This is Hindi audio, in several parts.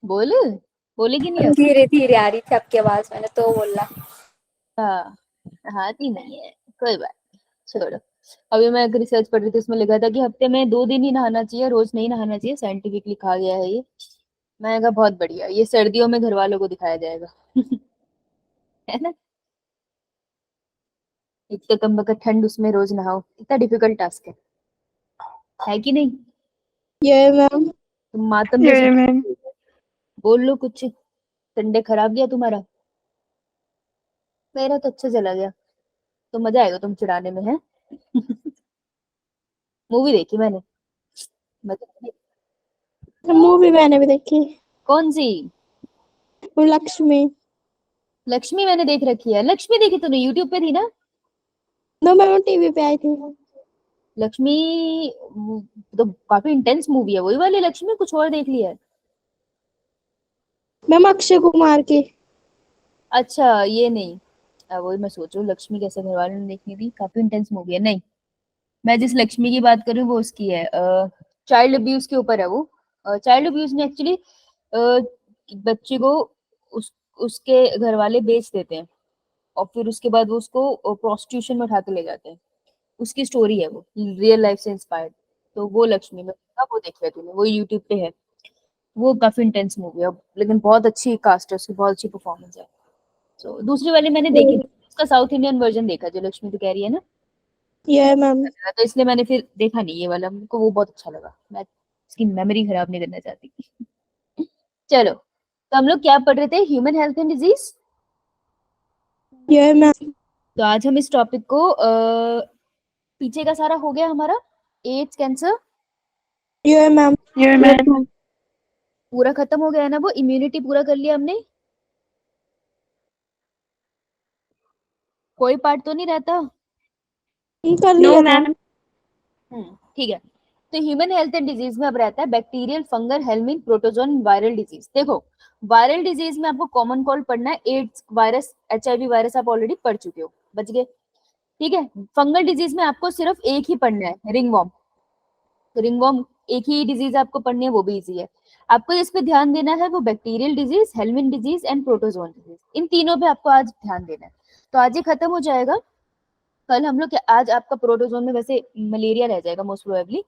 बोल, बोलेगी नहीं अब? धीरे धीरे आ रही थी आपकी आवाज, मैंने तो बोला। हाँ, आती नहीं है, कोई बात नहीं, छोड़ो। अभी मैं एक रिसर्च पढ़ रही थी, उसमें लिखा था कि हफ्ते में 2 दिन ही नहाना चाहिए, रोज नहीं नहाना चाहिए, साइंटिफिकली कहा गया है ये। मैं कहा बहुत बढ़िया, ये सर्दियों में घर वालों को दिखाया जाएगा। है ना? एक तो कम बखत ठंड, उसमें रोज नहाओ, कितना डिफिकल्ट टास्क है कि नहीं? ये मैम। तुम मातम जैसे ये मैम। बोल लो कुछ। संडे खराब गया तुम्हारा? मेरा तो अच्छा चला गया। तो मजा आएगा तुम चिढ़ाने में, है? मूवी देखी मैंने। मजा। मूवी मैंने भी देखी। कौन सी? वो लक्ष्मी। लक्ष्मी मैंने देख रखी है। लक्ष्मी देखी तूने? यूट्यूब पे थी ना? दो मैम टीवी पे आई थी। लक्ष्मी तो काफी इंटेंस मूवी है, वही वाली लक्ष्मी, कुछ और देख लिया है? मैम अक्षय कुमार की। अच्छा, ये नहीं। वही मैं सोच रही हूँ, लक्ष्मी कैसे घर वालों ने देखनी थी, काफी इंटेंस मूवी है। नहीं, मैं जिस लक्ष्मी की बात कर रही हूँ वो उसकी है, चाइल्ड अब्यूज के ऊपर है वो। चाइल्ड अब्यूज में एक्चुअली बच्चे को उस उसके घर वाले बेच देते हैं, और फिर उसके बाद वो उसको प्रोस्टिट्यूशन में उठा के ले जाते हैं। उसकी स्टोरी है वो, रियल लाइफ से इंस्पायर्ड। तो वो लक्ष्मी में था, वो देख लिया तूने, वो यूट्यूब पे है। वो काफी इंटेंस मूवी है, लेकिन बहुत अच्छी कास्ट है उसकी, बहुत अच्छी परफॉर्मेंस है। तो दूसरी वाली मैंने देखी थी, उसका साउथ इंडियन वर्जन देखा, जो लक्ष्मी तो कह रही है ना। ये मैम। तो इसलिए मैंने फिर देखा नहीं ये वाला, मुझको वो बहुत अच्छा लगा, मैं इसकी मेमोरी खराब नहीं करना चाहती। चलो, तो हम लोग क्या पढ़ रहे थे? Human health and disease. ये मैम। तो आज हम इस टॉपिक को पीछे का सारा हो गया हमारा, एड्स, कैंसर, ये मैम। ये मैम। पूरा खत्म हो गया है ना? वो इम्यूनिटी पूरा कर लिया हमने, कोई पार्ट तो नहीं रहता? कर नो लिया था। मैम। ठीक है। तो ह्यूमन हेल्थ एंड डिजीज में अब रहता है bacterial, fungal, helminth, protozoan, viral disease. देखो, वायरल डिजीज में आपको कॉमन कोल्ड पढ़ना है, एड्स वायरस, एचआईवी वायरस आप ऑलरेडी पढ़ चुके हो, बच गए। ठीक है। फंगल डिजीज में आपको सिर्फ एक ही पढ़ना है, रिंगवॉर्म। तो रिंगवॉर्म एक ही डिजीज आपको पढ़नी है, वो भी इजी है। आपको जिस पे ध्यान देना है वो bacterial disease, helminth disease and protozoan disease, इन तीनों पे आपको आज ध्यान देना है। तो आज ये खत्म हो जाएगा। कल हम लोग आज आपका प्रोटोजोन में वैसे मलेरिया रह जाएगा मोस्ट प्रोबेबली।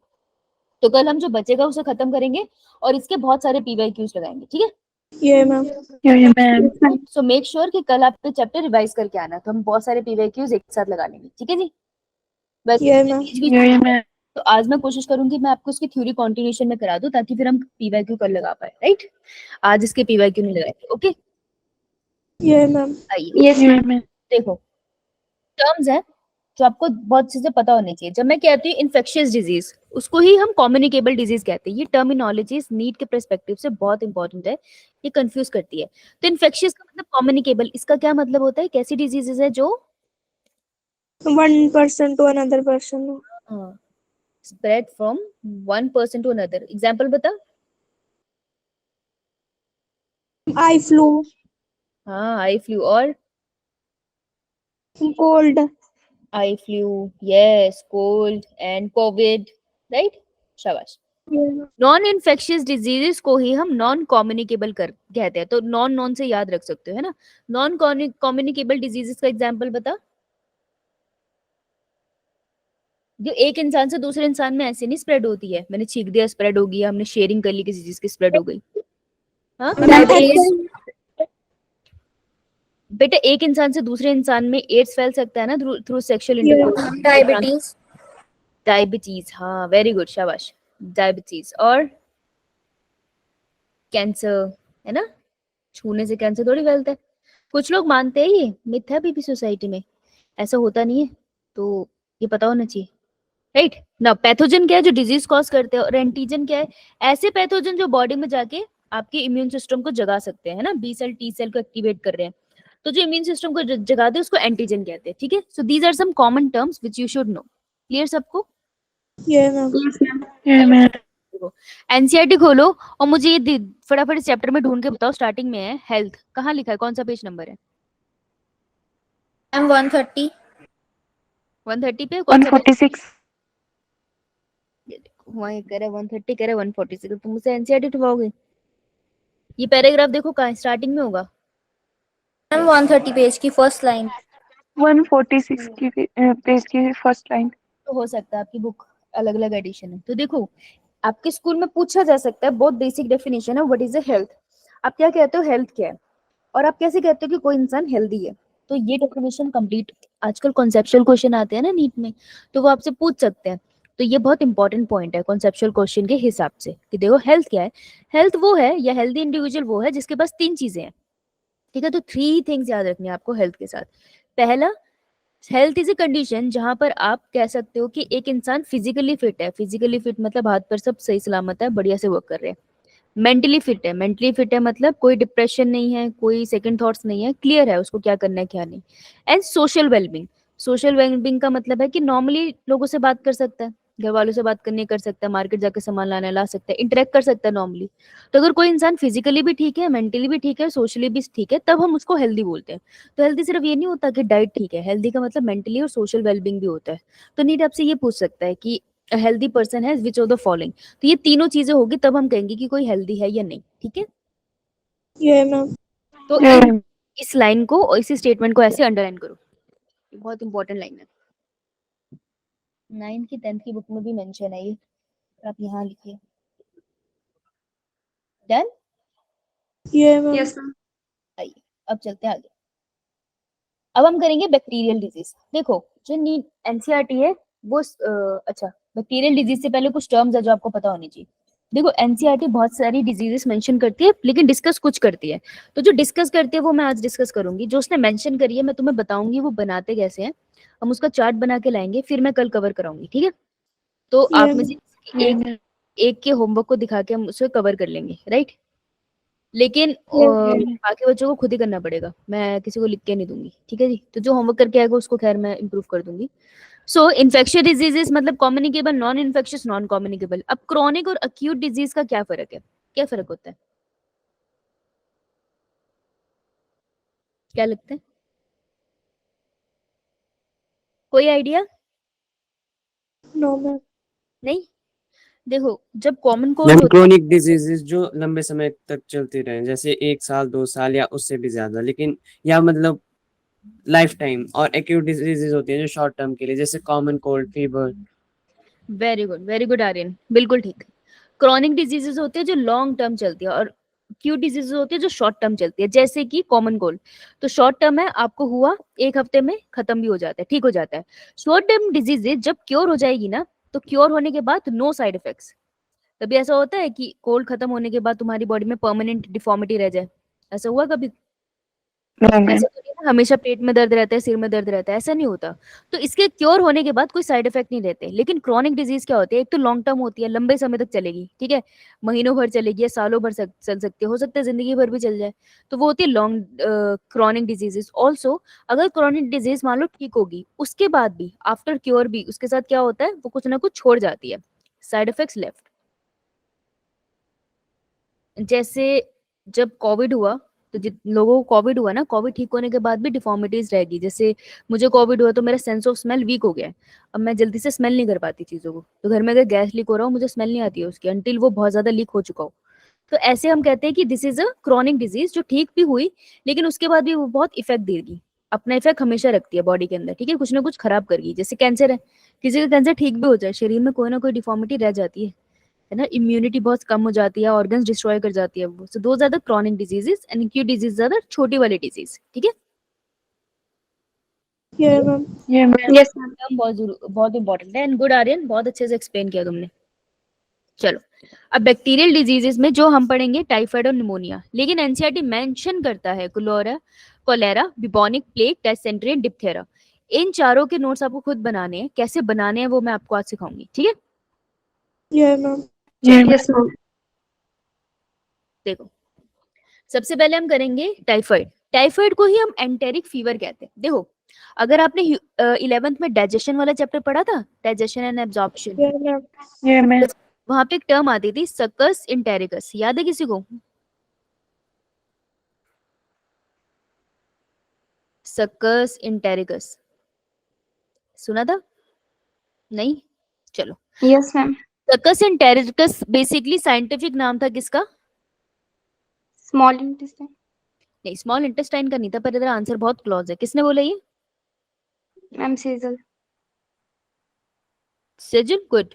तो कल हम जो बचेगा उसे खत्म करेंगे, और इसके बहुत सारे पीवाईक्यूज लगाएंगे, ठीक है? ये मैम। ये मैम। सो मेक श्योर कि कल आप चैप्टर रिवाइज करके आना, तो हम बहुत सारे पीवाईक्यूज एक साथ लगा लेंगे, ठीक है जी? बस ये मैम। ये मैम। तो आज मैं कोशिश करूंगी मैं आपको उसकी थ्योरी कंटिन्यूएशन में करा दूं, ताकि फिर हम पीवाईक्यू कल लगा पाए, राइट? आज इसके पीवाईक्यू नहीं लगाएंगे, ओके? ये मैम। आइए, यस मैम। देखो, टर्म्स है जो आपको बहुत अच्छे से पता होनी चाहिए। जब मैं कहती हूँ इन्फेक्शियस डिजीज, उसको ही हम कम्युनिकेबल डिजीज कहते हैं। ये टर्मिनोलॉजीज नीट के पर्सपेक्टिव से बहुत इंपॉर्टेंट है, ये कंफ्यूज करती है। तो इन्फेक्शियस का मतलब कम्युनिकेबल, इसका क्या मतलब होता है? कैसी डिजीजेस है जो 1 person to another person। Spread from one person to another? Example बता। Eye flu. हाँ, आई फ्लू, और cold. Eye flu, yes, cold and covid, right? शाबाश। नॉन इन्फेक्शियस डिजीजेस को ही हम नॉन कम्युनिकेबल कर कहते हैं। तो नॉन नॉन से याद रख सकते हो, है ना? नॉन कम्युनिकेबल डिजीजेस का एग्जांपल बता। जो एक इंसान से दूसरे इंसान में ऐसे नहीं स्प्रेड होती है, मैंने छींक दिया स्प्रेड हो गया, हमने शेयरिंग कर ली किसी चीज की स्प्रेड हो गई। हाँ डायबिटीज। बेटा, एक इंसान से दूसरे इंसान में एड्स फैल सकता है ना, through sexual intercourse. Diabetes. Diabetes, हाँ वेरी गुड, शाबाश। डायबिटीज और कैंसर, है ना? छूने से कैंसर थोड़ी फैलता है। कुछ लोग मानते हैं, ये मिथ है अभी भी सोसाइटी में, ऐसा होता नहीं है। तो ये पता होना चाहिए, राइट ना? पैथोजन क्या है? जो डिजीज कॉज करते हैं। और एंटीजन क्या है? ऐसे पैथोजन जो बॉडी में जाके आपके इम्यून सिस्टम को जगा सकते हैं, है ना? बी सेल, टी सेल को एक्टिवेट कर रहे हैं। तो जो इम्यून सिस्टम को जगाते हैं उसको एंटीजन कहते हैं, ठीक है? So these are some common terms which you should know. Clear सबको? ये मैम। ये मैम। एनसीईआरटी खोलो और मुझे ये फटाफट इस चैप्टर में ढूंढ के बताओ। स्टार्टिंग में है हेल्थ, कहाँ लिखा है, कौन सा पेज नंबर है? मैम 130। 130 पे, कौन सा पेज? 146। ये देखो, वहाँ कह रहा है 130, कह रहा है 146। तुम मुझसे एनसीईआरटी उठवाओगे? ये पैराग्राफ देखो कहाँ स्टार्टिंग में होगा, मैम 130 पेज की फर्स्ट लाइन। 146 की पेज की फर्स्ट लाइन। तो हो सकता है आपकी बुक अलग अलग एडिशन है। तो देखो आपके स्कूल में पूछा जा सकता है, बहुत बेसिक डेफिनेशन है, व्हाट इज अ हेल्थ। आप क्या कहते हो हेल्थ क्या है, और आप कैसे कहते हो कि कोई इंसान हेल्दी है। तो ये डेफिनेशन कंप्लीट, आजकल कॉन्सेप्चुअल क्वेश्चन आते हैं ना नीट में, तो वो आपसे पूछ सकते हैं। तो ये बहुत इंपॉर्टेंट पॉइंट है कॉन्सेप्चुअल क्वेश्चन के हिसाब से कि देखो हेल्थ क्या है। हेल्थ वो है, या हेल्दी इंडिविजुअल वो है जिसके पास 3 चीजें हैं। ठीक है, तो 3 थिंग्स याद रखनी है आपको हेल्थ के साथ। पहला, हेल्थ इज ए कंडीशन जहां पर आप कह सकते हो कि एक इंसान फिजिकली फिट है। फिजिकली फिट मतलब हाथ पर सब सही सलामत है, बढ़िया से वर्क कर रहे हैं। मेंटली फिट है, मेंटली फिट है मतलब कोई डिप्रेशन नहीं है, कोई सेकंड थॉट्स नहीं है, क्लियर है उसको क्या करना है क्या नहीं। And social wellbeing, social wellbeing का मतलब है कि नॉर्मली लोगों से बात कर सकता है, घर वालों से बात करनी कर सकता है, मार्केट जाकर सामान लाना ला सकता है, इंटरेक्ट कर सकता है नॉर्मली। तो अगर कोई इंसान फिजिकली भी ठीक है, मेंटली भी ठीक है, सोशली भी ठीक है, तब हम उसको हेल्दी बोलते हैं। तो हेल्दी सिर्फ ये नहीं होता कि डाइट ठीक है, हेल्दी का मतलब मेंटली और सोशल वेलबींग भी होता है। तो नीट आपसे ये पूछ सकता है कि हेल्दी पर्सन है विच ऑफ द फॉलोइंग। तो ये तीनों चीजें होगी तब हम कहेंगे कि कोई हेल्दी है या नहीं। ठीक है, ये मैम। तो Yeah, इन ma'am. इस लाइन को और इसी स्टेटमेंट को ऐसे अंडरलाइन करो, ये बहुत इंपॉर्टेंट लाइन है। 9th की 10th की बुक में भी मेंशन है ये, आप यहाँ लिखिए। डन, ये मैम। Yes ma'am. आइए अब चलते हैं आगे। अब हम करेंगे बैक्टीरियल डिजीज। देखो जो नीट एनसीईआरटी है वो अच्छा, बैक्टीरियल डिजीज से पहले कुछ टर्म्स है जो आपको पता होनी चाहिए। देखो एनसीईआरटी बहुत सारी डिजीजेस मेंशन करती है लेकिन डिस्कस कुछ करती है। तो जो डिस्कस करती है वो मैं आज डिस्कस करूंगी, जो उसने मेंशन करी है मैं तुम्हें बताऊंगी वो बनाते कैसे हैं। हम उसका चार्ट बना के लाएंगे, फिर मैं कल कवर कराऊंगी। ठीक है, तो ये आप में से मैम। किसी Yeah, एक ma'am. एक के होमवर्क को दिखा के हम उसे कवर कर लेंगे, राइट। लेकिन ये बाकी बच्चों को खुद ही करना पड़ेगा, मैं किसी को लिख के नहीं दूंगी। ठीक है जी, तो जो होमवर्क करके आएगा उसको खैर मैं इम्प्रूव कर दूंगी। सो इन्फेक्शियस डिजीजेस मतलब communicable, non infectious, non communicable. अब क्रॉनिक और अक्यूट डिजीज का क्या फर्क है, क्या फर्क होता है, क्या लगता है, कोई आइडिया? No ma'am. नहीं, देखो जब कॉमन कोल्ड मैम होता है, क्रोनिक डिजीजेस जो लंबे समय तक चलती रहे, जैसे 1 साल 2 साल या उससे भी ज्यादा, लेकिन या मतलब लाइफ टाइम। और एक्यूट डिजीजेस होती है जो शॉर्ट टर्म के लिए, जैसे common cold, fever. Very good Aryan, बिल्कुल ठीक। क्रॉनिक डिजीजेस होते हैं जो लॉन्ग टर्म चलती है, और एक्यूट डिजीजेस होती है जो शॉर्ट टर्म चलती है, जैसे कि कॉमन कोल्ड। तो शॉर्ट टर्म है, आपको हुआ 1 हफ्ते में खत्म भी हो जाता है, ठीक हो जाता है। शॉर्ट टर्म डिजीजेस जब क्योर हो जाएगी ना, तो क्योर होने के बाद नो साइड इफेक्ट्स। कभी ऐसा होता है कि कोल्ड खत्म होने के बाद तुम्हारी बॉडी में परमानेंट डिफॉर्मिटी रह जाए, ऐसा हुआ कभी? No, ma'am. ऐसा तो नहीं ना हमेशा पेट में दर्द रहता है, सिर में दर्द रहता है, ऐसा नहीं होता। तो इसके क्योर होने के बाद कोई साइड इफेक्ट नहीं रहते। लेकिन क्रॉनिक डिजीज क्या होती है, एक तो लॉन्ग टर्म होती है, लंबे समय तक चलेगी, ठीक है, महीनों भर चलेगी या सालों भर चल सकती है, हो सकता है जिंदगी भर भी चल जाए। तो वो होती है लॉन्ग क्रॉनिक डिजीजेस। ऑल्सो अगर क्रॉनिक डिजीज मान लो ठीक होगी, उसके बाद भी आफ्टर क्योर भी उसके साथ क्या होता है, वो कुछ ना कुछ छोड़ जाती है, साइड इफेक्ट्स लेफ्ट। जैसे जब कोविड हुआ, तो जिन लोगों को कोविड हुआ ना, कोविड ठीक होने के बाद भी डिफॉर्मिटीज रहेगी। जैसे मुझे कोविड हुआ तो मेरा सेंस ऑफ स्मेल वीक हो गया है, अब मैं जल्दी से स्मेल नहीं कर पाती चीजों को। तो घर में अगर गैस लीक हो रहा हो, मुझे स्मेल नहीं आती है उसकी अंटिल वो बहुत ज्यादा लीक हो चुका हो। तो ऐसे हम कहते हैं कि this is a chronic disease, जो ठीक भी हुई लेकिन उसके बाद भी वो बहुत इफेक्ट देगी, अपना इफेक्ट हमेशा रखती है बॉडी के अंदर, ठीक है, कुछ ना कुछ खराब करेगी। जैसे कैंसर है, किसी का कैंसर ठीक भी हो जाए, शरीर में कोई ना कोई डिफॉर्मिटी रह जाती है ना, इम्यूनिटी बहुत कम हो जाती है, ऑर्गन्स डिस्ट्रॉय कर जाती है वो। So those are the chronic diseases, and acute disease are the छोटी वाली डिजीज। ठीक है, ये ma'am. Yeah, ma'am. Yes ma'am. Term बहुत इंपॉर्टेंट है। एंड गुड आर्यन, बहुत अच्छे से एक्सप्लेन किया तुमने। चलो अब बैक्टीरियल डिजीजेस में जो हम पढ़ेंगे टाइफाइड और निमोनिया, लेकिन एनसीईआरटी मेंशन करता है cholera, bubonic plague, dysentery and diphtheria. इन चारों के नोट्स आपको खुद बनाने हैं, कैसे बनाने हैं वो मैं आपको आज सिखाऊंगी। ठीक है, ये ma'am. Yeah, ma'am. Yes ma'am. देखो सबसे पहले हम करेंगे टाइफाइड। टाइफाइड को ही हम एंटेरिक फीवर कहते हैं। देखो अगर आपने 11th में डाइजेशन वाला चैप्टर पढ़ा था, डाइजेशन एंड एब्जॉर्प्शन, ये मैम। Yeah, ma'am. वहां पे एक टर्म आती थी सकस इंटेरिकस, याद है किसी को? सकस इंटेरिकस सुना था? नहीं, चलो। Yes ma'am. सकस इंटेरिकस बेसिकली साइंटिफिक नाम था किसका? Small intestine. नहीं, स्मॉल इंटेस्टाइन का नहीं था, पर इधर आंसर बहुत क्लोज है। किसने बोला ये? Ma'am सीजल। Sejal, good.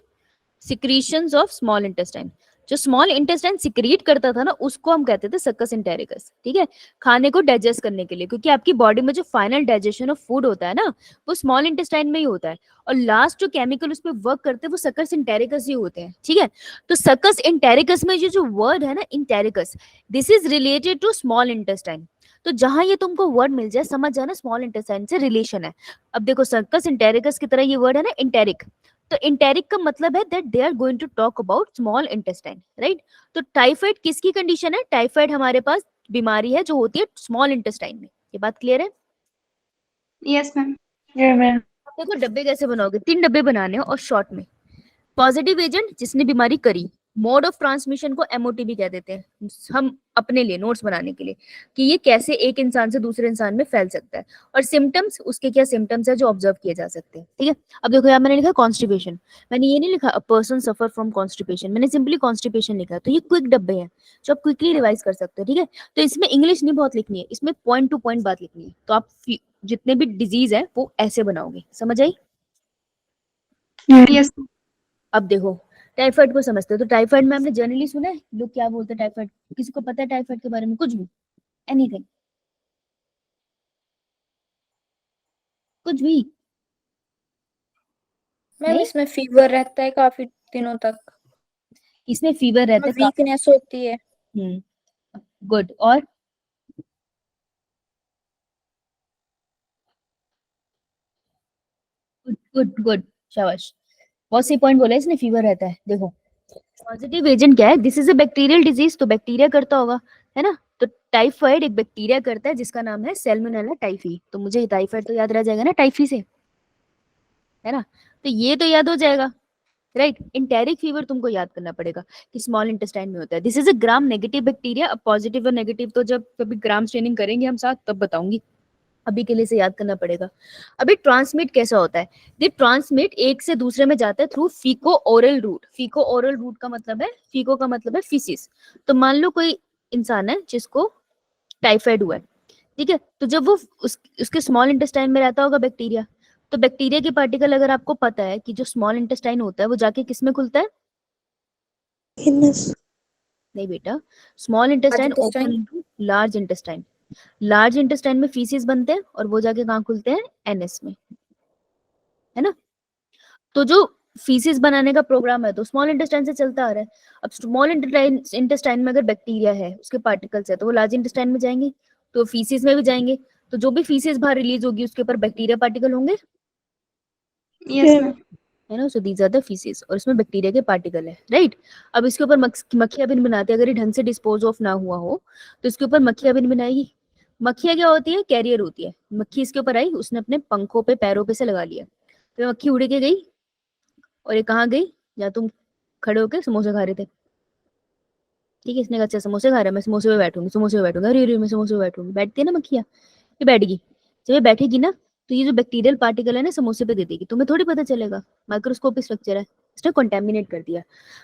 Secretions of small intestine, जो स्मॉल इंटेस्टाइन सिक्रीट करता था ना, उसको हम कहते थे सक्कस इंटेरिकस। ठीक है, खाने को डाइजेस्ट करने के लिए, क्योंकि आपकी बॉडी में जो फाइनल डाइजेशन ऑफ फूड होता है ना, वो स्मॉल इंटेस्टाइन में ही होता है, और लास्ट जो केमिकल उसमें वर्क करते हैं वो सक्कस इंटेरिकस ही होते हैं। ठीक है, तो सक्कस इंटेरिकस में ये जो वर्ड है ना, entericus, this is related to small intestine. तो जहां ये तुमको वर्ड मिल जाए, समझ जाना स्मॉल इंटेस्टाइन से रिलेशन है। अब देखो, सक्कस इंटेरिकस की तरह ये वर्ड है ना, इंटेरिक, तो इंटेरिक का मतलब है that they are going to talk about small intestine, right. तो टाइफाइड किसकी कंडीशन है? टाइफाइड हमारे पास बीमारी है जो होती है स्मॉल इंटेस्टाइन में। ये बात क्लियर है? Yes ma'am. ये मैम। देखो डब्बे कैसे बनाओगे, 3 डब्बे बनाने हैं और शॉर्ट में। पॉजिटिव एजेंट जिसने बीमारी करी, मोड ऑफ ट्रांसमिशन को एमओटी भी कह देते हैं हम अपने लिए नोट्स बनाने के लिए, कि ये कैसे एक इंसान से दूसरे इंसान में फैल सकता है, और सिम्टम्स, उसके क्या सिम्टम्स है जो ऑब्जर्व किए जा सकते हैं। ठीक है, अब देखो यहाँ मैंने लिखा कॉन्स्टिपेशन, मैंने ये नहीं लिखा a person suffer from constipation, मैंने सिंपली कॉन्स्टिपेशन लिखा। तो ये क्विक डब्बे हैं जो आप क्विकली रिवाइज कर सकते हो। ठीक है, तो इसमें इंग्लिश नहीं बहुत लिखनी है, इसमें पॉइंट टू पॉइंट बात लिखनी है। तो आप जितने भी डिजीज है वो ऐसे बनाओगे, समझ आई? यस। अब देखो टाइफाइड को समझते हो, तो टाइफाइड में हमने जनरली सुना है लोग क्या बोलते हैं टाइफाइड, किसी को पता है टाइफाइड के बारे में कुछ भी? एनीथिंग, कुछ भी मैम नहीं? इसमें फीवर रहता है काफी दिनों तक, इसमें फीवर रहता है, वीकनेस होती है। गुड। और गुड गुड गुड, शाबाश, बहुत सही पॉइंट बोला है इसने, फीवर रहता है। देखो पॉजिटिव एजेंट क्या है? This is a bacterial disease, तो बैक्टीरिया करता होगा, है ना। तो टाइफाइड एक बैक्टीरिया करता है जिसका नाम है सैल्मोनेला टाइफी। तो मुझे टाइफाइड तो याद रह जाएगा ना टाइफी से, है ना। तो ये तो याद हो जाएगा, राइट। इंटेरिक फीवर तुमको याद करना पड़ेगा कि स्मॉल इंटेस्टाइन में होता है। This is a gram negative bacteria. अब पॉजिटिव और नेगेटिव तो जब कभी ग्राम ट्रेनिंग करेंगे हम साथ तब बताऊंगी, अभी के लिए से याद करना पड़ेगा। अभी ट्रांसमिट कैसा होता है? ये ट्रांसमिट एक से दूसरे में जाता है through faeco oral route. Faeco oral route का मतलब है, फीको का मतलब है फीसिस। तो मान लो कोई इंसान है जिसको टाइफाइड हुआ है, ठीक है, तो जब वो उसके स्मॉल इंटेस्टाइन में रहता होगा बैक्टीरिया, तो बैक्टीरिया के पार्टिकल अगर आपको पता है कि जो स्मॉल इंटेस्टाइन होता है वो जाके किस में खुलता है? Guinness. नहीं बेटा, small intestine intestine? Open into large intestine. Large intestine में फीसिस बनते हैं और वो जाके कहाँ खुलते हैं? एनएस में, है ना। तो जो फीसिस बनाने का प्रोग्राम है तो स्मॉल इंटेस्टाइन से चलता आ रहा है। अब स्मॉल इंटेस्टाइन में अगर बैक्टीरिया है, उसके पार्टिकल्स है, तो वो लार्ज इंटेस्टाइन में जाएंगे, तो फीसिस में भी जाएंगे। तो जो भी फीसिस बाहर रिलीज होगी उसके ऊपर बैक्टीरिया पार्टिकल होंगे, यस मैम। है ना। So these are the faeces, और इसमें बैक्टीरिया के पार्टिकल है, राइट। अब इसके ऊपर मक्खियां भी बनाते हैं, अगर ये ढंग से डिस्पोज ऑफ ना हुआ हो तो इसके ऊपर मक्खियां भी बनाएगी। मक्खियां क्या होती है? कैरियर होती है। मक्खी इसके ऊपर आई, उसने अपने पंखों पे पैरों पे से लगा लिया, फिर मक्खी उड़ के गई, और ये कहाँ गई? या तुम खड़े होके समोसे खा रहे थे, ठीक है, इसने कहा अच्छा समोसे खा रहा है, मैं समोसे पे बैठूंगी, समोसे पे बैठूंगी, अरे अरे मैं समोसे पे बैठूंगी, बैठती है ना मक्खियां, ये बैठ गई। जब ये बैठेगी ना, तो ये जो बैक्टीरियल पार्टिकल है ना समोसे पे दे देगी, तुम्हें थोड़ी पता चलेगा, माइक्रोस्कोपिक स्ट्रक्चर है, इसने कंटेमिनेट कर दिया।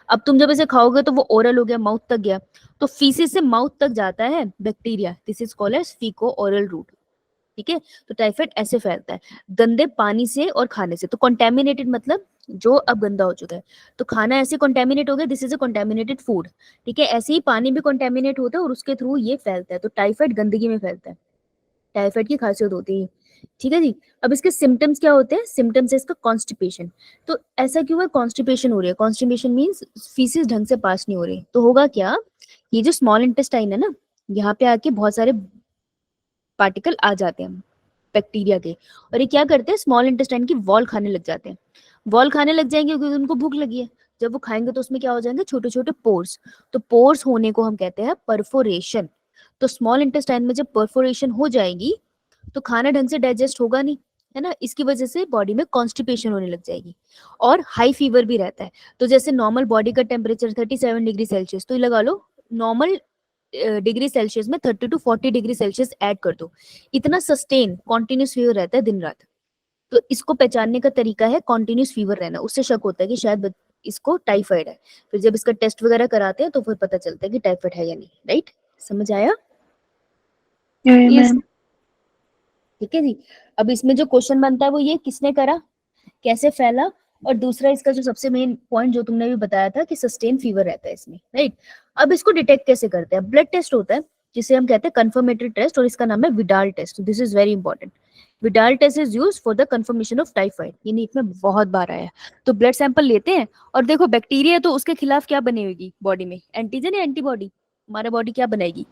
अब तुम जब इसे खाओगे तो वो ओरल हो गया, माउथ तक गया, तो फीसिस से माउथ तक जाता है bacteria, this is called as faeco oral route. ठीक है, तो टाइफाइड ऐसे फैलता है, गंदे पानी से और खाने से। तो कंटेमिनेटेड मतलब जो अब गंदा हो चुका है, तो खाना ऐसे कंटेमिनेट हो गया, this is a contaminated food. ठीक है, ऐसे ही पानी भी कंटेमिनेट होता है और उसके थ्रू ये फैलता है। तो टाइफाइड गंदगी में फैलता है, टाइफाइड की खासियत होती है। ठीक है जी। अब इसके सिम्टम्स क्या होते हैं? सिम्टम्स है इसका कॉन्स्टिपेशन। तो ऐसा क्यों है कॉन्स्टिपेशन हो रही है? कॉन्स्टिपेशन मींस फीसिस ढंग से पास नहीं हो रही। तो होगा क्या, ये जो स्मॉल इंटेस्टाइन है ना, यहाँ पे आके बहुत सारे पार्टिकल आ जाते हैं बैक्टीरिया के, और ये क्या करते हैं? स्मॉल इंटेस्टाइन की वॉल खाने लग जाते हैं। वॉल खाने लग जाएंगे क्योंकि उनको भूख लगी है। जब वो खाएंगे तो उसमें क्या हो जाएंगे? छोटे छोटे पोर्स। तो पोर्स होने को हम कहते हैं परफोरेशन। तो स्मॉल इंटेस्टाइन में जब परफोरेशन हो जाएगी तो खाना ढंग से डाइजेस्ट होगा नहीं, है ना। इसकी वजह से बॉडी में कॉन्स्टिपेशन होने लग जाएगी, और हाई फीवर भी रहता है। तो जैसे नॉर्मल बॉडी का टेम्परेचर 37 डिग्री सेल्सियस, तो ये लगा लो नॉर्मल डिग्री सेल्सियस में 30 to 40 डिग्री सेल्सियस ऐड कर दो, इतना सस्टेन कॉन्टिन्यूस फीवर रहता है दिन रात। तो इसको पहचानने का तरीका है कॉन्टिन्यूस फीवर रहना। उससे शक होता है कि शायद इसको टाइफाइड है। फिर जब इसका टेस्ट वगैरह कराते हैं तो फिर पता चलता है कि टाइफाइड है या नहीं, राइट। समझ आया? Yes. मैम। ठीक है जी। अब इसमें जो क्वेश्चन बनता है वो ये किसने करा, कैसे फैला, और दूसरा इसका जो सबसे मेन पॉइंट जो तुमने भी बताया था कि सस्टेन फीवर रहता है इसमें, राइट। अब इसको डिटेक्ट कैसे करते हैं? ब्लड टेस्ट होता है जिसे हम कहते हैं कंफर्मेटरी टेस्ट, और इसका नाम है Widal test. This is very important. Widal test is used for the confirmation of typhoid. ये नीट में बहुत बार आया है। तो ब्लड सैंपल लेते हैं और देखो बैक्टीरिया है तो उसके खिलाफ क्या बनेगी बॉडी में, एंटीजन या एंटीबॉडी? हमारा बॉडी क्या बनाएगी?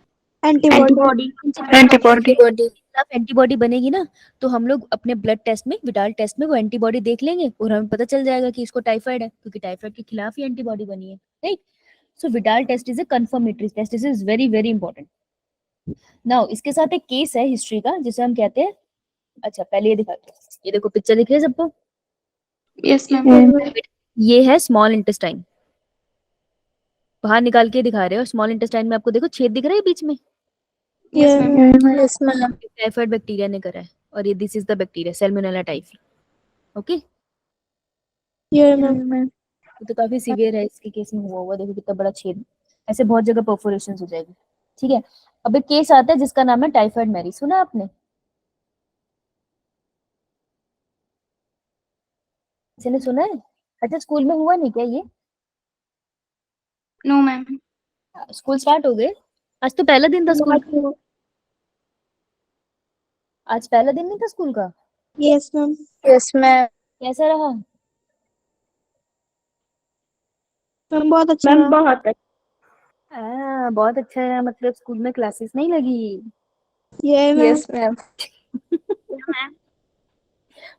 एंटीबॉडी। एंटीबॉडी। खिलाफ एंटीबॉडी बनेगी ना। तो हम लोग अपने ब्लड टेस्ट में, विडाल टेस्ट में वो एंटीबॉडी देख लेंगे और हमें पता चल जाएगा कि इसको टाइफाइड है, क्योंकि टाइफाइड के खिलाफ ही एंटीबॉडी बनी है, right. So Widal test is a confirmatory test. This is very very important. Now इसके साथ एक केस है हिस्ट्री का जिसे हम कहते हैं, अच्छा पहले ये दिखाते हैं। ये देखो पिक्चर दिख रही है सबको? Yes, ma'am. ये है स्मॉल इंटेस्टाइन। बाहर निकाल के दिखा रहे हो। स्मॉल इंटेस्टाइन में आपको देखो छेद दिख रहा है बीच में। Yes, ma'am. Yes ma'am. Typhoid bacteria ने करा है, और ये this is the bacteria Salmonella typhi. Okay, ये मैम। तो काफी सीवियर है इसके केस में हुआ हुआ। देखो कितना बड़ा छेद, ऐसे बहुत जगह परफोरेशन हो जाएगी। ठीक है, अब एक केस आता है जिसका नाम है टाइफाइड मैरी। सुना आपने? किसी ने सुना है? अच्छा, स्कूल में हुआ नहीं क्या ये? No, ma'am. स्कूल स्टार्ट हो गए? आज तो पहला दिन था स्कूल का। आज पहला दिन नहीं था स्कूल का? Yes ma'am. Yes ma'am. कैसा रहा? मैम बहुत अच्छा रहा। बहुत बहुत अच्छा है, मतलब स्कूल में क्लासेस नहीं लगी। ये मैम। Yes ma'am.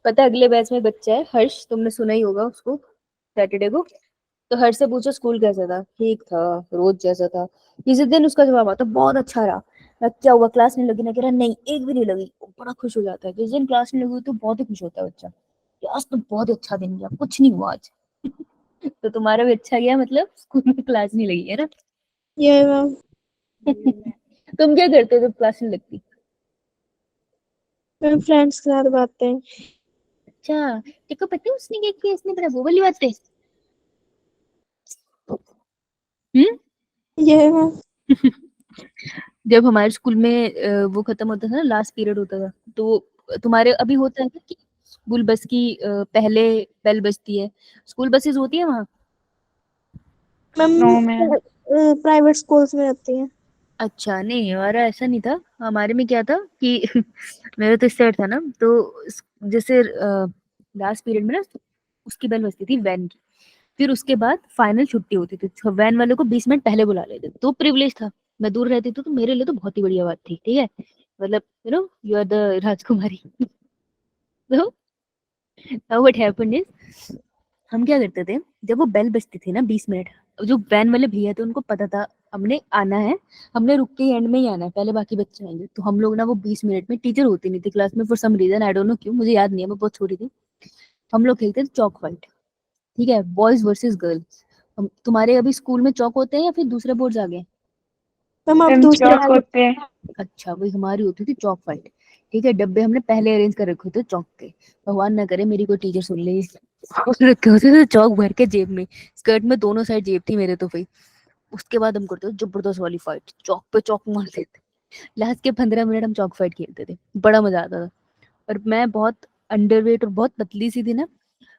पता है अगले बैच में बच्चा है हर्ष, तुमने सुना ही होगा उसको, सैटरडे को। तो हर्ष से पूछो स्कूल कैसा था? ठीक था, रोज जैसा था। किसी दिन उसका जवाब आता बहुत अच्छा रहा। मैं क्या हुआ, क्लास नहीं लगी ना? कह रहा नहीं एक भी नहीं लगी। वो बड़ा खुश हो जाता है। जिस दिन क्लास नहीं लगी तो बहुत ही खुश होता है बच्चा कि आज तो बहुत ही अच्छा दिन गया, कुछ नहीं हुआ आज। तो तुम्हारा भी अच्छा गया, मतलब स्कूल में क्लास नहीं लगी है ना? ये मैम। तुम क्या करते हो जब क्लास नहीं लगती? मैम फ्रेंड्स के साथ बातें। अच्छा, देखो पता है उसने क्या किया, इसने बड़ा वो वाली बात है। ये मैम। जब हमारे स्कूल में वो खत्म होता था ना, लास्ट पीरियड होता था, तो तुम्हारे अभी होता है क्या कि स्कूल बस की पहले बेल बजती है? स्कूल बसेस होती है वहाँ? No ma'am ma'am. Private schools में होती है। अच्छा, नहीं हमारा ऐसा नहीं था। हमारे में क्या था कि मेरा तो स्टार्ट था ना, तो जैसे लास्ट पीरियड में ना उसकी बेल बजती थी वैन की। फिर उसके बाद फाइनल छुट्टी होती थी, तो वैन वाले को 20 मिनट पहले बुला लेते थे। तो प्रिविलेज था, मैं दूर रहती थी तो मेरे लिए तो बहुत ही बढ़िया बात थी। ठीक है, मतलब यू आर द राजकुमारी। तो व्हाट हैपेंड इज, हम क्या करते थे, जब वो बेल बजती थी ना 20 मिनट, जो वैन वाले भैया थे उनको पता था हमने आना है, हमने रुक के एंड में ही आना है, पहले बाकी बच्चे आएंगे। तो हम लोग ना वो 20 मिनट में, टीचर होती नहीं थी क्लास में for some reason, I don't know क्यों, मुझे याद नहीं है, मैं बहुत छोटी थी। हम लोग खेलते थे चौक फाइट। ठीक है, बॉयज वर्सेस गर्ल्स। तुम्हारे अभी स्कूल में चौक होते हैं या फिर दूसरे बोर्ड्स आ गए? मैम आप मैम दूसरे चौक होते हैं। अच्छा, वही हमारी होती थी चौक फाइट। ठीक है, डब्बे हमने पहले अरेंज कर रखे थे चौक के, भगवान ना करे मेरी कोई टीचर सुन ले। और रखे होते थे चौक भर के जेब में, स्कर्ट में दोनों साइड जेब थी मेरे तो भाई। उसके बाद हम करते थे जबरदस्त वाली फाइट, चौक पे चौक मारते थे। लास्ट के 15 मिनट हम चौक फाइट खेलते थे, बड़ा मजा आता था। और मैं बहुत अंडरवेट और बहुत पतली सी थी ना,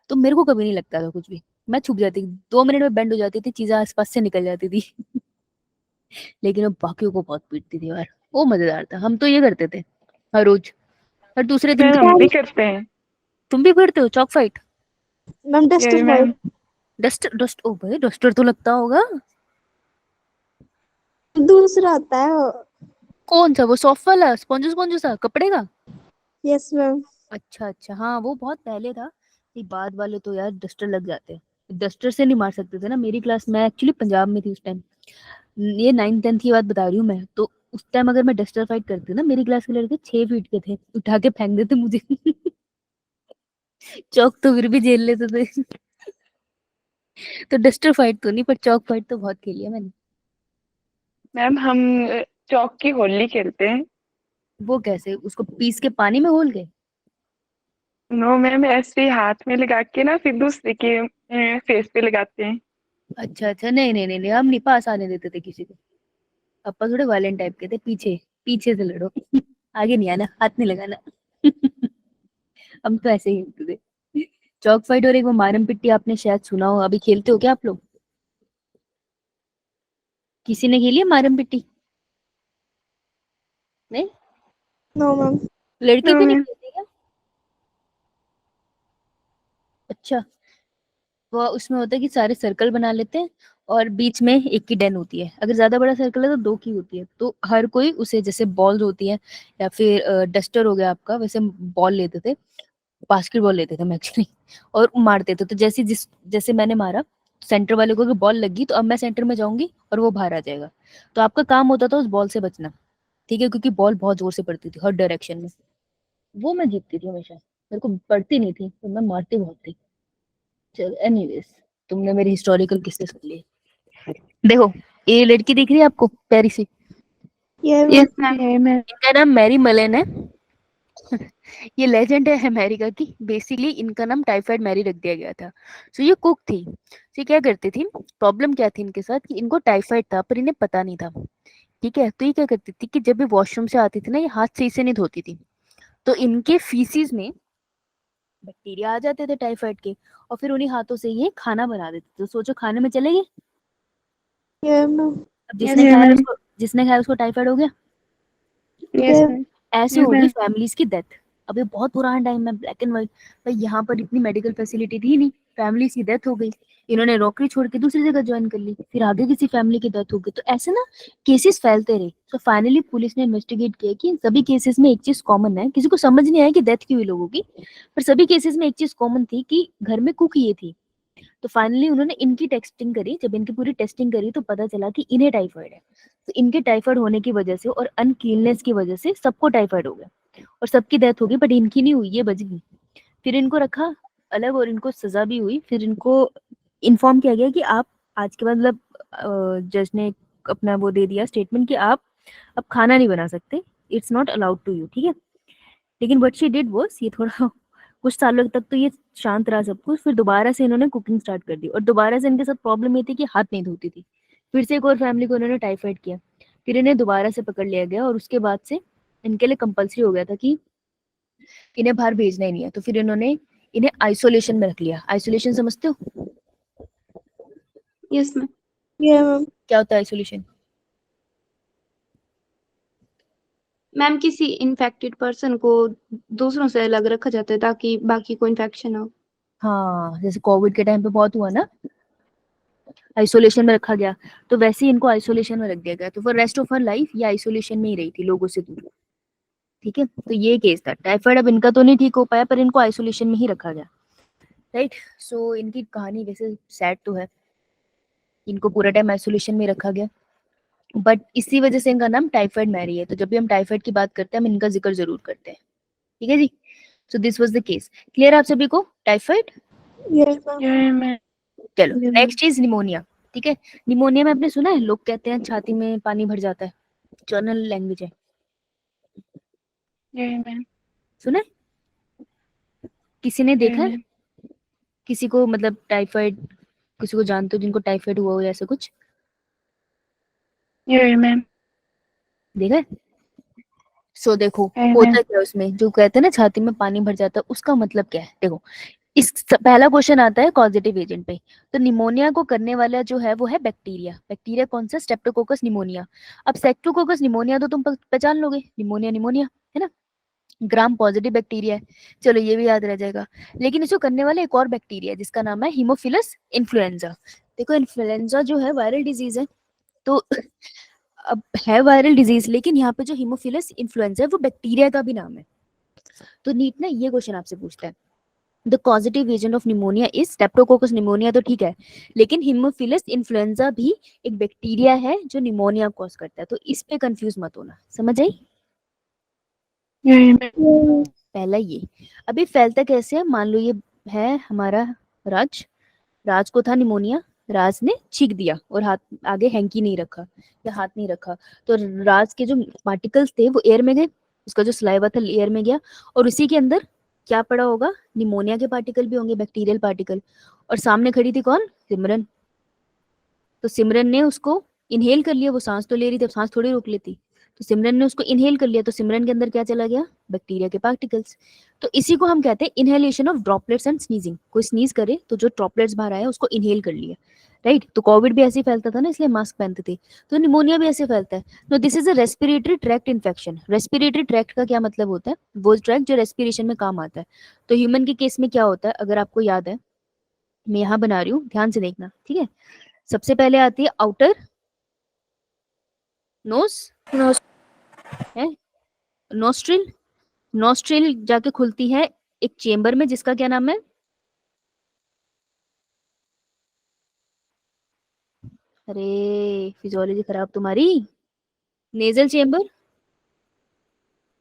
तो मेरे को कभी नहीं लगता था कुछ भी। मैं छुप जाती, 2 मिनट में बेंड हो जाती थी, चीजें आसपास से निकल जाती थी। लेकिन अब बाकियों को बहुत पीटती थी यार, वो मजेदार था। हम तो ये करते थे हर रोज, और दूसरे दिन मैम हम भी करते हैं। तुम भी करते हो chalk fight? Ma'am duster ma'am fight. Dust ओ भाई, डस्टर तो लगता होगा। दूसरा आता है वो। कौन सा, वो सॉफ्ट वाला स्पंज स्पंज सा कपड़े का? Yes ma'am. अच्छा अच्छा, हाँ वो बहुत पहले था। ये बाद वाले तो यार डस्टर लग जाते हैं, डस्टर से नहीं मार सकते थे ना। मेरी क्लास, मैं एक्चुअली पंजाब में थी उस टाइम, ये 9th 10th की बात बता रही हूँ मैं। तो उस टाइम अगर मैं डस्टर फाइट करती ना, मेरी क्लास के लड़के 6 फीट के थे, उठा के फेंक देते मुझे। चौक तो फिर भी झेल लेते थे। तो डस्टर फाइट तो नहीं, पर चौक फाइट तो बहुत खेली है मैंने। मैम हम चौक की होली खेलते हैं। वो कैसे, उसको पीस के पानी में घोल के? नो मैम ऐसे ही हाथ में लगा के ना फिर दूसरे के फेस पे लगाते हैं। अच्छा अच्छा, नहीं नहीं नहीं नहीं, हम नहीं पास आने देते थे किसी को। पापा थोड़े वायलेंट टाइप के थे, पीछे पीछे से लड़ो आगे नहीं आना, हाथ नहीं लगाना हम तो ऐसे ही खेलते थे। चौक फाइट और एक वो मारम पिट्टी आपने शायद सुना हो, अभी खेलते हो क्या आप लोग? किसी ने खेली है मारम पिट्टी? नहीं, नो मैम। लड़की No, भी नहीं ma'am. खेलती क्या? अच्छा, वो उसमें होता है कि सारे सर्कल बना लेते हैं और बीच में एक की डेन होती है। अगर ज्यादा बड़ा सर्कल है तो दो की होती है। तो हर कोई उसे, जैसे बॉल होती है या फिर डस्टर हो गया आपका, वैसे बॉल लेते थे, बास्केटबॉल लेते थे हम एक्चुअली, और मारते थे। तो जैसे मैंने मारा, सेंटर वाले को बॉल लगी तो अब मैं सेंटर में जाऊंगी और वो बाहर आ जाएगा। तो आपका काम होता था उस बॉल से बचना, ठीक है, क्योंकि बॉल बहुत जोर से पड़ती थी हर डायरेक्शन में। वो मैं जीतती थी हमेशा, मेरे को पड़ती नहीं थी तो मैं मारती बहुत थी। चल एनीवेज, तुमने मेरी हिस्टोरिकल किस्से सुन ली। देखो, ये लड़की दिख रही है आपको प्यारी सी, ये Yes, ma'am. Yeah, ma'am. इनका नाम मैरी मलेन है ये लेजेंड है अमेरिका की। बेसिकली इनका नाम टाइफाइड मैरी रख दिया गया था। सो ये कुक थी। ये क्या करती थी, प्रॉब्लम क्या थी इनके साथ कि इनको टाइफाइड था पर इन्हें पता नहीं था। ठीक है, तो ये क्या करती थी कि जब भी वॉशरूम से आती थी ना, ये हाथ से इसे नहीं धोती थी, तो इनके फीसिस में बैक्टीरिया आ जाते थे टाइफाइड के, और फिर उन्हीं हाथों से ये खाना बना देते थे। तो सोचो, खाने में चले गए। मैम। अब Yes, ma'am. जिसने खाया उसको टाइफाइड हो गया। Yes, ma'am. ऐसे Yes, होगी ma'am. फैमिलीज की डेथ। अब ये बहुत पुराना टाइम है, ब्लैक एंड व्हाइट, भाई यहाँ पर इतनी मेडिकल फैसिलिटी थी नहीं, फैमिलीज की डेथ हो गई, इन्होंने नौकरी छोड़ के दूसरी जगह ज्वाइन कर ली, फिर आगे किसी फैमिली की डेथ हो गई, तो ऐसे ना केसेस फैलते रहे। तो फाइनली पुलिस ने इन्वेस्टिगेट किया कि इन सभी केसेस में एक चीज कॉमन है, किसी को समझ नहीं आया कि डेथ क्यों हुई लोगों की, पर सभी केसेस में एक चीज कॉमन थी कि घर में कुक ये थी। तो फाइनली उन्होंने इनकी टेस्टिंग करी, जब इनकी पूरी टेस्टिंग करी तो पता चला कि इन्हें टाइफाइड है। तो इनके टाइफाइड होने की वजह से और अनक्लीननेस की वजह से सबको टाइफाइड हो गया और सबकी डेथ हो गई, बट इनकी नहीं हुई, ये बच गई। फिर इनको रखा अलग और इनको सजा भी हुई। फिर इनको इन्फॉर्म किया गया कि आप आज के बाद, मतलब जज ने अपना वो दे दिया स्टेटमेंट कि आप अब खाना नहीं बना सकते, it's not allowed to you, ठीक है। लेकिन व्हाट शी डिड वाज, ये थोड़ा कुछ सालों तक तो ये शांत रहा सब कुछ, फिर दोबारा से इन्होंने कुकिंग स्टार्ट कर दी, और दोबारा से इनके साथ प्रॉब्लम ये थी कि हाथ नहीं धोती थी। फिर से एक और फैमिली को इन्होंने टाइफाइड किया, फिर इन्हें दोबारा से पकड़ लिया गया, और उसके बाद से इनके लिए कंपलसरी हो गया था कि इन्हें बाहर भेजना ही नहीं है। तो फिर इन्होंने इन्हें आइसोलेशन में रख लिया। आइसोलेशन समझते हो Yes, ma'am. ये मैम। क्या होता है आइसोलेशन? मैम, किसी इन्फेक्टेड पर्सन को दूसरों से अलग रखा जाता है ताकि बाकी को इन्फेक्शन हो। हाँ, जैसे कोविड के टाइम पे बहुत हुआ ना, आइसोलेशन में रखा गया, तो वैसे ही इनको आइसोलेशन में रख दिया गया। तो for rest of her life ये आइसोलेशन में ही रही थी, लोगों से दूर। ठीक है, तो ये केस था टाइफाइड। अब इनका तो नहीं ठीक हो पाया, पर इनको आइसोलेशन में ही रखा गया, राइट। सो इनकी कहानी वैसे सैड तो है, इनको पूरा टाइम आइसोलेशन में रखा गया, बट इसी वजह से इनका नाम टाइफाइड मैरी है। तो जब भी हम टाइफाइड की बात करते हैं, हम इनका जिक्र जरूर करते हैं, ठीक है जी। So this was the case. Clear आप सभी को typhoid? Yes ma'am. Yeah, ma'am. चलो Yeah, नेक्स्ट इज निमोनिया। ठीक है, निमोनिया में आपने सुना है, लोग कहते हैं छाती में पानी भर जाता है, जर्नल लैंग्वेज है, Yeah, ma'am. सुना है? किसी ने Yeah, देखा है ma'am. किसी को, मतलब टाइफाइड, किसी को जानते हो जिनको टाइफाइड हुआ हो या ऐसा कुछ? Yeah, ma'am. देखा है? सो देखो, Yeah, होता ma'am. क्या है उसमें, जो कहते हैं ना छाती में पानी भर जाता है, उसका मतलब क्या है? देखो, पहला क्वेश्चन आता है कॉजेटिव एजेंट पे। तो निमोनिया को करने वाला जो है वो है बैक्टीरिया। बैक्टीरिया कौन सा? Streptococcus pneumonia. अब स्ट्रेप्टोकोकस निमोनिया तो तुम पहचान लोगे, निमोनिया निमोनिया है ना, ग्राम पॉजिटिव बैक्टीरिया है, चलो ये भी याद रह जाएगा। लेकिन इसको करने वाला एक और बैक्टीरिया है जिसका नाम है हीमोफिलस इन्फ्लुएंजा। देखो, इन्फ्लुएंजा जो है वायरल डिजीज है, तो अब है वायरल डिजीज, लेकिन यहाँ पे जो हीमोफिलस इन्फ्लुएंजा है वो बैक्टीरिया का भी नाम है। तो नीट ना ये क्वेश्चन आपसे पूछता है, the causative agent of pneumonia is Streptococcus pneumonia, तो ठीक है, लेकिन हीमोफिलस इन्फ्लुएंजा भी एक बैक्टीरिया है जो निमोनिया कॉज करता है। तो इस पे कंफ्यूज मत होना, समझ आई? Yeah, ma'am. पहला ये। अभी फैलता कैसे है, मान लो ये है हमारा राज, राज को था निमोनिया, राज ने छींक दिया और हाथ आगे हैंकी नहीं रखा या हाथ नहीं रखा, तो राज के जो पार्टिकल्स थे वो एयर में गए, उसका जो सलाइवा था एयर में गया, और उसी के अंदर क्या पड़ा होगा, निमोनिया के पार्टिकल भी होंगे, बैक्टीरियल पार्टिकल। और सामने खड़ी थी कौन? सिमरन। तो सिमरन ने उसको इनहेल कर लिया, वो सांस तो ले रही थी, अब सांस थोड़ी रोक लेती। तो सिमरन ने उसको इनहेल कर लिया, तो सिमरन के अंदर क्या चला गया, बैक्टीरिया के पार्टिकल्स। तो इसी को हम कहते हैं inhalation of droplets and sneezing. कोई स्नीज करे तो जो ड्रॉपलेट्स बाहर आया उसको इनहेल कर लिया, राइट। तो कोविड भी ऐसे ही फैलता था ना, इसलिए मास्क पहनते थे। तो निमोनिया भी ऐसे फैलता है। तो this is a respiratory tract infection. Respiratory tract का क्या मतलब होता है, वो ट्रैक्ट जो रेस्पिरेशन में काम आता है। तो ह्यूमन के केस में क्या होता है, अगर आपको याद है, मैं यहाँ बना रही हूँ, ध्यान से देखना, ठीक है। सबसे पहले आती है आउटर नोज, नोज, है नोस्ट्रिल। नोस्ट्रिल जाके खुलती है एक चेम्बर में, जिसका क्या नाम है, अरे फिजियोलॉजी खराब तुम्हारी, नेजल चेम्बर।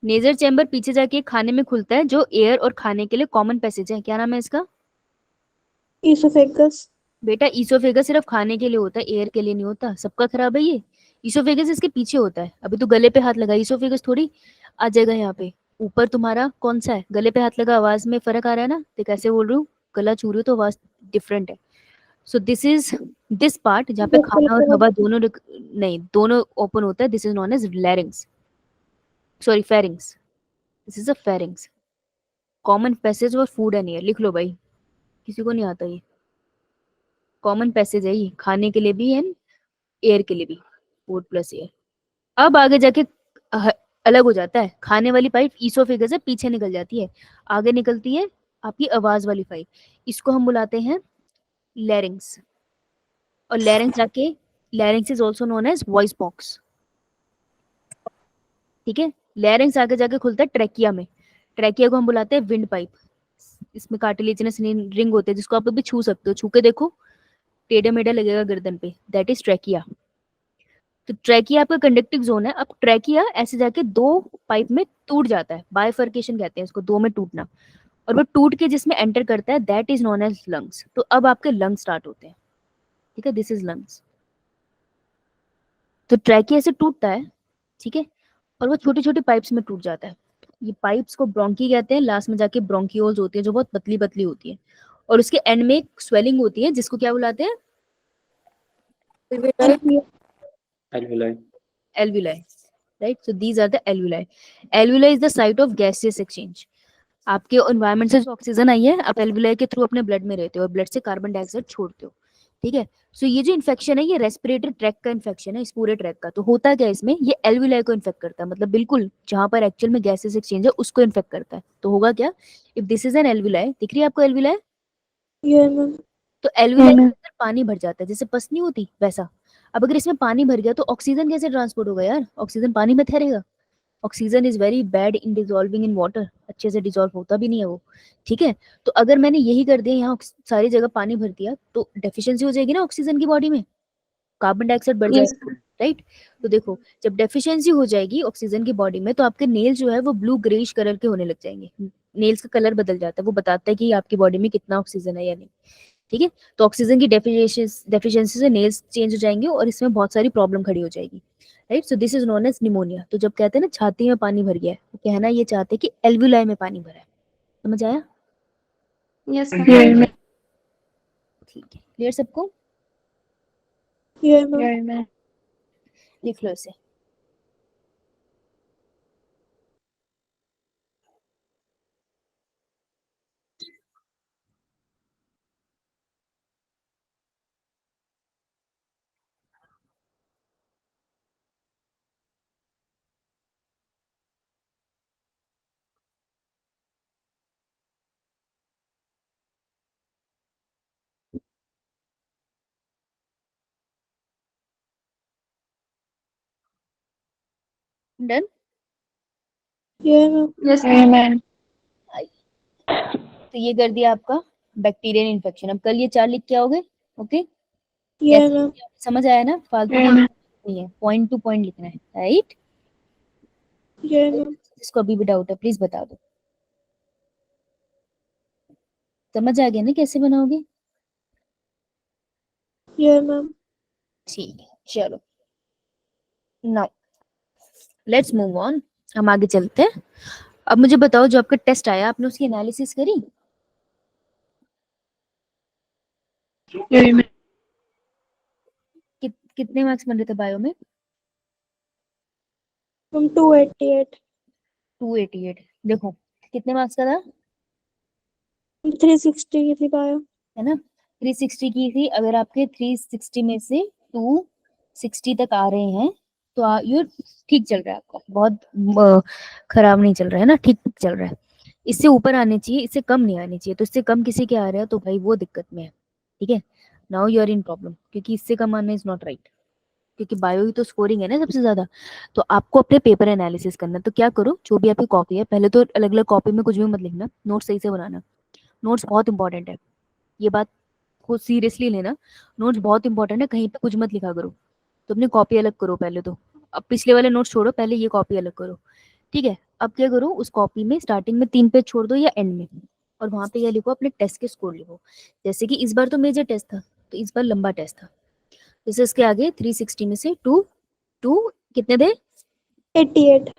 नेजल चेम्बर पीछे जाके खाने में खुलता है, जो एयर और खाने के लिए कॉमन पैसेज है। क्या नाम है इसका Esophagus. बेटा? ईसोफेगस सिर्फ खाने के लिए होता है, एयर के लिए नहीं होता। सबका खराब है ये। ईसोफेगस इसके पीछे होता है। अभी तो गले पे हाथ लगा, ईसोफेगस थोड़ी आ जाएगा यहाँ पे। ऊपर तुम्हारा कौन सा है, गले पे हाथ लगा, आवाज में फर्क आ रहा है ना। तो कैसे बोल रही हूँ, गला छू रही हूँ तो आवाज डिफरेंट है। सो दिस इज दिस पार्ट जहाँ पे खाना और हवा दोनों नहीं, दोनों ओपन होता है। This is known as larynx, sorry pharynx. This is a pharynx, common passage for food and air. लिख लो भाई, किसी को नहीं आता ये। कॉमन पैसेज है ये, खाने के लिए भी एंड एयर के लिए भी, फूड प्लस एयर। अब आगे जाके अह, अलग हो जाता है। खाने वाली पाइप ईसोफेगस से पीछे निकल जाती है, आगे निकलती है आपकी आवाज वाली पाइप। इसको हम बुलाते हैं लैरिंग्स। और लैरिंग्स जाके, larynx is also known as voice box, ठीक है। लैरिंग्स आगे जाके खुलता है ट्रैकिया में। ट्रैकिया को हम बुलाते हैं विंड पाइप। इसमें कार्टिलेजिनस रिंग होते हैं, जिसको आप अभी छू सकते हो, छू के देखो, टेढ़ा मेढ़ा लगेगा गर्दन पे, दैट इज ट्रैकिया। तो ट्रैकिया आपका कंडक्टिव जोन है। अब ट्रैकिया ऐसे जाके दो पाइप में टूट जाता है, बाइफर्केशन कहते हैं इसको, दो में टूटना। और वो टूट के जिसमें एंटर करता है, that is known as lungs. तो अब आपके लंग्स स्टार्ट होते हैं, ठीक है, दिस इज लंग्स। तो ट्रैकिया से टूटता है, ठीक है, और वो छोटी छोटी पाइप्स में टूट जाता है। ये पाइप्स को ब्रोंकी कहते हैं। लास्ट में जाके ब्रोंकियोल्स होती है, जो बहुत पतली पतली होती है। और उसके एंड में एक स्वेलिंग होती है, जिसको क्या बुलाते हैं, alveoli. alveoli, right? So these are the alveoli. Alveoli is the site of gaseous exchange. आपके एनवायरनमेंट से जो ऑक्सीजन आई है, आप एल्वुलाई के थ्रू अपने ब्लड में रहते हो और ब्लड से कार्बन डाइऑक्साइड छोड़ते हो, ठीक है। सो ये जो इन्फेक्शन है, ये रेस्पिरेटरी ट्रैक का इन्फेक्शन है, इस पूरे ट्रैक का। तो होता क्या है इसमें, ये एल्वुलाई को इन्फेक्ट करता है, मतलब बिल्कुल जहां पर एक्चुअल में गैसेस एक्सचेंज है उसको इन्फेक्ट करता है। तो होगा क्या, if this is an alveoli, दिख रही है आपको एल्वुलाई, Yeah, ma'am. तो एल्वुलाई के अंदर पानी भर जाता है, जैसे पस नहीं होती वैसा। अब अगर इसमें पानी भर गया तो ऑक्सीजन कैसे ट्रांसपोर्ट होगा यार, ऑक्सीजन पानी में ठहरेगा। Oxygen is very bad in dissolving in water, अच्छे से डिजॉल्व होता भी नहीं है वो, ठीक है। तो अगर मैंने यही कर दिया, यहाँ सारी जगह पानी भर दिया, तो डेफिशिएंसी हो जाएगी ना ऑक्सीजन की बॉडी में, कार्बन डाइऑक्साइड बढ़ यस जाएगा, राइट। तो देखो, जब डेफिशिएंसी हो जाएगी ऑक्सीजन की बॉडी में, तो आपके नेल जो है वो ब्लू ग्रेइश कलर के होने लग जाएंगे। नेल्स का कलर बदल जाता है, वो बताता है कि आपकी बॉडी में कितना ऑक्सीजन है या नहीं, ठीक है। तो ऑक्सीजन की डेफिशिएंसी से नेल्स चेंज हो जाएंगे और इसमें बहुत सारी प्रॉब्लम खड़ी हो जाएगी, right. So this is known as pneumonia. तो जब कहते हैं ना छाती में पानी भर गया है, तो कहना ये चाहते हैं कि एल्वुलाई में पानी भरा है। समझ आया? Yes Yeah, ma'am. ठीक है, क्लियर सबको? Yeah, ma'am. Yeah, ma'am. लिख लो इसे। Done? Yeah, ma'am. Yes Yeah, ma'am. तो ये कर दिया आपका बैक्टीरियल इन्फेक्शन। अब कल ये 4 लिख के आओगे, ओके। Yeah, कैसे ma'am. समझ आया ना, फालतू Yeah, का ma'am. नहीं है, पॉइंट टू पॉइंट लिखना है, राइट। Yeah, ma'am. जिसको अभी भी डाउट है प्लीज बता दो। समझ आ गया ना कैसे बनाओगे? Yeah, ma'am. ठीक है, चलो नाउ लेट्स मूव ऑन, हम आगे चलते हैं। अब मुझे बताओ, जो आपका टेस्ट आया, आपने उसकी एनालिसिस करी? Yeah, ma'am. कितने मार्क्स बन रहे थे बायो में? मैम 288 288। देखो कितने मार्क्स का था, 360 की थी बायो। है ना? 360 की थी। अगर आपके 360 में से 260 तक आ रहे हैं तो ये ठीक चल रहा है आपका, बहुत खराब नहीं चल रहा है ना, ठीक चल रहा है। इससे ऊपर आने चाहिए, इससे कम नहीं आने चाहिए। तो इससे कम किसी के आ रहा है तो भाई वो दिक्कत में है, ठीक है। Now you are in problem, क्योंकि इससे कम आना इज नॉट राइट, क्योंकि बायो ही तो स्कोरिंग है ना सबसे ज्यादा। तो आपको अपने पेपर एनालिसिस करना है। तो क्या करो, जो भी आपकी कॉपी है, पहले तो अलग अलग कॉपी में कुछ भी मत लिखना, नोट्स सही से बनाना। नोट्स बहुत इंपॉर्टेंट है, ये बात को सीरियसली लेना। नोट्स बहुत इंपॉर्टेंट है, कहीं पे कुछ मत लिखा करो। तो अपनी कॉपी अलग करो पहले तो। अब पिछले वाले नोट्स छोड़ो, पहले ये कॉपी अलग करो, ठीक है। अब क्या करो, उस कॉपी में स्टार्टिंग में 3 पेज छोड़ दो या एंड में, और वहां पे क्या लिखो, अपने टेस्ट के स्कोर लिखो। जैसे कि इस बार तो मेजर टेस्ट था, तो इस बार लंबा टेस्ट था। जैसे इसके आगे 360 में से टू कितने थे, 88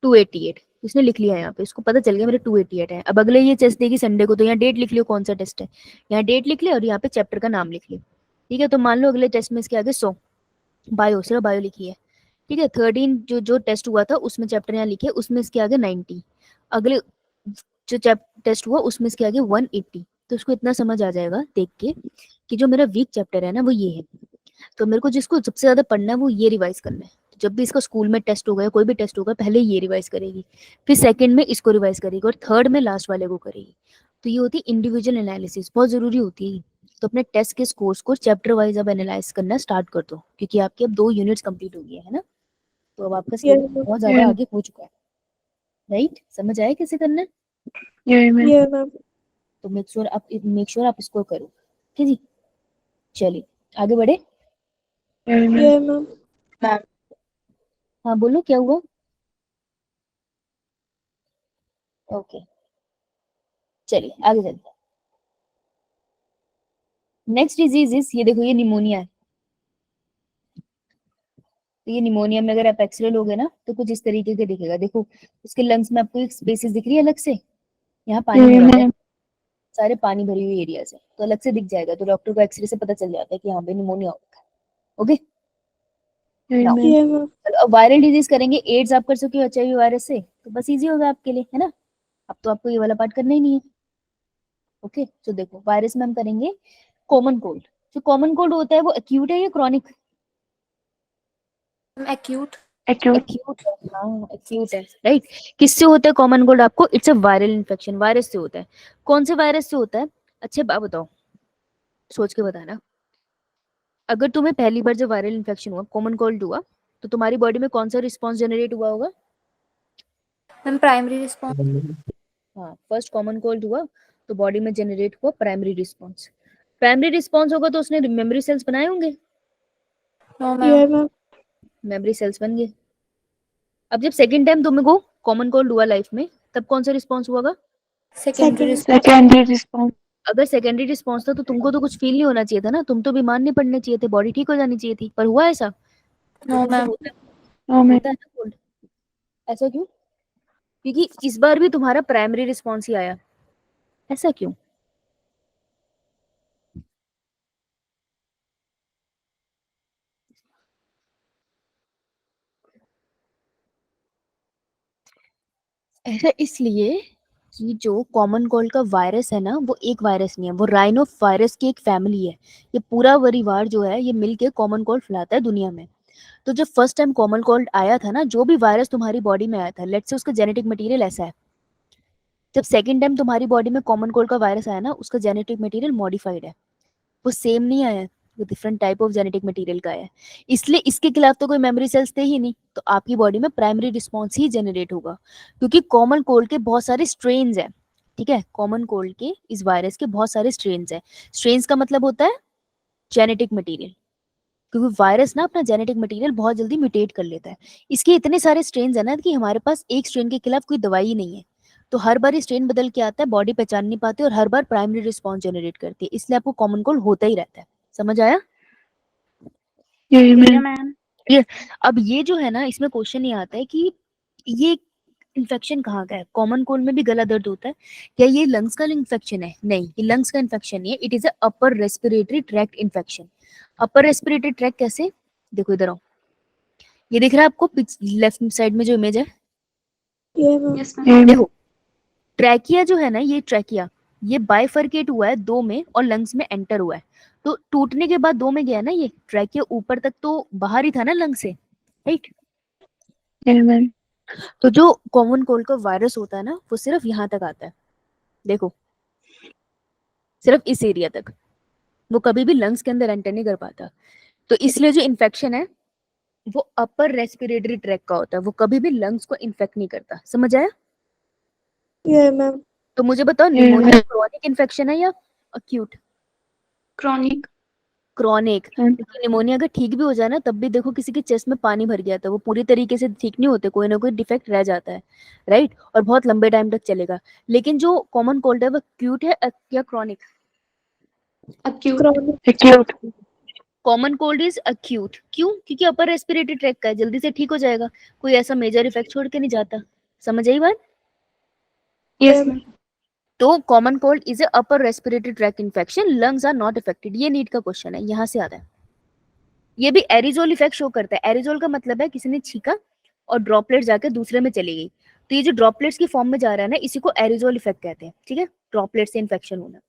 288। उसने लिख लिया यहाँ पे, उसको पता चल गया मेरे 288 है। अब अगले ये टेस्ट देगी संडे को, तो यहाँ डेट लिख लियो कौन सा टेस्ट है, यहाँ डेट लिख ले और यहाँ पे चैप्टर का नाम लिख ले, ठीक है। तो मान लो अगले टेस्ट में इसके आगे 100, बायो सिर्फ बायो लिखी है, ठीक है। 13 जो जो टेस्ट हुआ था उसमें चैप्टर यहाँ लिखे, उसमें इसके आगे 90। अगले जो टेस्ट हुआ उसमें इसके आगे 180। तो उसको इतना समझ आ जाएगा देख के कि जो मेरा वीक चैप्टर है ना वो ये है। तो मेरे को जिसको सबसे ज्यादा पढ़ना है वो ये रिवाइज करना है। तो जब भी इसका स्कूल में टेस्ट होगा या कोई भी टेस्ट होगा, पहले ये रिवाइज करेगी, फिर सेकंड में इसको रिवाइज करेगी, और थर्ड में लास्ट वाले को करेगी। तो ये होती है इंडिविजुअल एनालिसिस, बहुत जरूरी होती है। तो अपने टेस्ट के स्कोर्स को चैप्टर वाइज अब एनालाइज करना स्टार्ट कर दो, क्योंकि आपकी अब 2 यूनिट्स कंप्लीट हो गई है ना। तो अब आपका सिलेबस मैम। बहुत ज्यादा आगे हो चुका है, राइट? समझ आया कैसे करना है? यही मैम। ये मैम। तो मेक श्योर आप इसको करो, ठीक है जी। चलिए आगे बढ़े। यही मैम। ये मैम। हाँ बोलो क्या हुआ। ओके चलिए आगे चलते हैं। नेक्स्ट डिजीज इज, ये देखो ये निमोनिया है। तो ये निमोनिया में अगर आप एक्सरे लोगे ना तो कुछ इस तरीके के दिखेगा। देखो उसके लंग्स में आपको एक स्पेसेस दिख रही है अलग से, यहाँ पानी यही भरा है, मैम। सारे पानी भरी हुई एरियाज है, तो अलग से दिख जाएगा। तो डॉक्टर को एक्सरे से पता चल जाता है कि यहाँ पे निमोनिया हो रखा है। ओके यही Now, मैम। ये मैम। अब वायरल डिजीज करेंगे। एड्स आप कर सके हो एचआईवी वायरस से, तो बस इजी होगा आपके लिए, है ना। अब तो आपको ये वाला पार्ट करना ही नहीं है। ओके तो देखो वायरस में हम करेंगे कॉमन कोल्ड। जो कॉमन कोल्ड होता है वो एक्यूट है या क्रॉनिक? एक्यूट। एक्यूट। एक्यूट है, हाँ एक्यूट है, राइट। किससे होता है कॉमन कोल्ड आपको? It's a viral infection, virus से होता है। कौन से वायरस से होता है? अच्छे बात बताओ, सोच के बताना। अगर तुम्हें पहली बार जब वायरल इन्फेक्शन हुआ, कॉमन कोल्ड हुआ, तो तुम्हारी बॉडी में कौन सा रिस्पॉन्स जनरेट हुआ होगा? Ma'am primary response. हाँ फर्स्ट कॉमन कोल्ड हुआ तो बॉडी में जनरेट हुआ प्राइमरी रिस्पॉन्स। प्राइमरी रिस्पॉन्स होगा तो उसने मेमोरी सेल्स बनाए होंगे, नो ये मैम। मैम। मेमोरी सेल्स बन गए। अब जब सेकंड टाइम तुमको कॉमन कोल्ड हुआ लाइफ में, तब कौन सा रिस्पॉन्स हुआ? Secondary Second. Response. Secondary response. अगर सेकेंडरी रिस्पॉन्स था तो तुमको तो कुछ फील नहीं होना चाहिए था ना, तुम तो बीमार नहीं पड़ने चाहिए थे, बॉडी ठीक हो जानी चाहिए थी। पर हुआ ऐसा? नो तुमसे मैम। No ma'am. होता है ना कोल्ड। ऐसा क्यों? क्योंकि इस बार भी तुम्हारा प्राइमरी रिस्पॉन्स ही आया। ऐसा क्यों? ऐसा इसलिए कि जो कॉमन कोल्ड का वायरस है ना, वो एक वायरस नहीं है, वो राइनो वायरस की एक फैमिली है। ये पूरा परिवार जो है ये मिलके कॉमन कोल्ड फैलाता है दुनिया में। तो जब फर्स्ट टाइम कॉमन कोल्ड आया था ना, जो भी वायरस तुम्हारी बॉडी में आया था, लेट्स से उसका जेनेटिक मटेरियल ऐसा है। जब सेकंड टाइम तुम्हारी बॉडी में कॉमन कोल्ड का वायरस आया ना, उसका जेनेटिक मटेरियल मॉडिफाइड है, वो सेम नहीं आया है, वो different type of genetic material का है। इसलिए इसके खिलाफ तो कोई मेमोरी सेल्स थे ही नहीं, तो आपकी बॉडी में प्राइमरी रिस्पॉन्स ही जनरेट होगा। क्योंकि कॉमन कोल्ड के बहुत सारे स्ट्रेन्स है, ठीक है। कॉमन कोल्ड के इस वायरस के बहुत सारे स्ट्रेन्स है। स्ट्रेन्स का मतलब होता है जेनेटिक मटेरियल, क्योंकि वायरस ना अपना जेनेटिक मटेरियल बहुत जल्दी म्यूटेट कर लेता है। इसके इतने सारे स्ट्रेन्स है ना कि हमारे पास एक स्ट्रेन के खिलाफ कोई दवाई ही नहीं है। तो हर बार स्ट्रेन बदल के आता है, बॉडी पहचान नहीं पाती और हर बार प्राइमरी रिस्पॉन्स जनरेट करती है, इसलिए आपको कॉमन कोल्ड होता ही रहता है। समझ आया? यही ठीक है मैम। मैम। अब ये जो है ना, इसमें क्वेश्चन ये आता है कि ये इन्फेक्शन कहाँ का है? कॉमन कोल्ड में भी गला दर्द होता है, क्या ये लंग्स का इन्फेक्शन है? नहीं, ये लंग्स का इन्फेक्शन नहीं है, it is a upper respiratory tract infection. Upper respiratory tract कैसे? देखो इधर आओ, ये दिख रहा है आपको लेफ्ट साइड में जो इमेज है, Yeah, ma'am. यस मैम देखो ट्रैकिया जो है ना, ये ट्रैकिया ये बाइफरकेट हुआ है दो में और लंग्स में एंटर हुआ है। तो टूटने के बाद दो में गया ना, ये ट्रैकिया ऊपर तक तो बाहर ही था ना लंग से, राइट। Yeah, ma'am. तो जो कॉमन कोल्ड का वायरस होता है ना, वो सिर्फ यहाँ तक आता है, देखो सिर्फ इस एरिया तक, वो कभी भी लंग्स के अंदर एंटर नहीं कर पाता। तो इसलिए जो इन्फेक्शन है वो अपर रेस्पिरेटरी ट्रैक का होता है, वो कभी भी लंग्स को इन्फेक्ट नहीं करता। समझ आया? Yeah, ma'am. तो मुझे बताओ, Yeah, निमोनिया क्रॉनिक इन्फेक्शन है या अक्यूट? Chronic chronic. मैम। क्योंकि निमोनिया अगर ठीक भी हो जाए ना, तब भी देखो किसी के चेस्ट में पानी भर गया था, वो पूरी तरीके से ठीक नहीं होते, कोई ना कोई डिफेक्ट रह जाता है, राइट, और बहुत लंबे टाइम तक चलेगा। लेकिन जो कॉमन कोल्ड है वो अक्यूट है या chronic? Acute Chronic. Acute. Common cold is acute, क्यों? क्योंकि अपर रेस्पिरेटरी ट्रैक का है, जल्दी से ठीक हो जाएगा, कोई ऐसा मेजर इफेक्ट छोड़ के नहीं जाता। समझ आई बात? यस मैम तो common cold is a upper respiratory tract infection, lungs are not affected. ये नीट का क्वेश्चन है, यहाँ से आता है। ये भी एरिजोल इफेक्ट शो करता है। एरिजोल का मतलब है किसी ने छींका और ड्रॉपलेट जाकर दूसरे में चली गई, तो ये जो ड्रॉपलेट्स की फॉर्म में जा रहा है ना, इसी को एरिजोल इफेक्ट कहते हैं, ठीक है। ड्रॉपलेट से इन्फेक्शन होना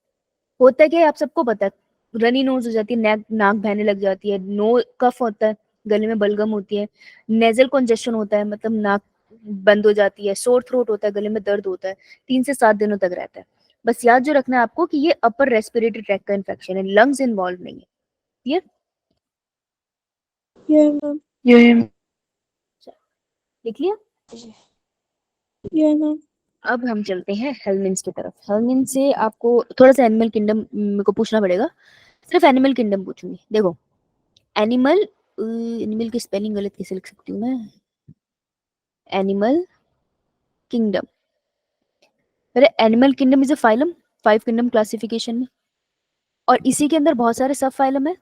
होता है, क्या है आप सबको पता है, रनी नोज हो जाती है, नाक बहने लग जाती है, नो कफ होता है, गले में बलगम होती है, नेजल कंजेशन होता है, मतलब नाक बंद हो जाती है, सोर थ्रोट होता है, गले में दर्द होता है, 3 से 7 दिनों तक रहता है। बस याद जो रखना है आपको कि ये अपर रेस्पिरेटरी ट्रैक का इन्फेक्शन है, लंग्स इन्वॉल्व नहीं है। क्लियर? Yeah, ma'am. ये लिख लिया? Yeah, ma'am. अब हम चलते हैं हेलमिन्स की तरफ। हेलमिन्स से आपको थोड़ा सा एनिमल किंगडम मेरे को पूछना पड़ेगा, सिर्फ एनिमल किंगडम पूछूंगी। देखो एनिमल, एनिमल की स्पेलिंग गलत कैसे लिख सकती हूँ मैं, एनिमल किंगडम, अरे animal kingdom is a phylum, 5 kingdom classification में, और इसी के अंदर बहुत सारे सब फाइलम है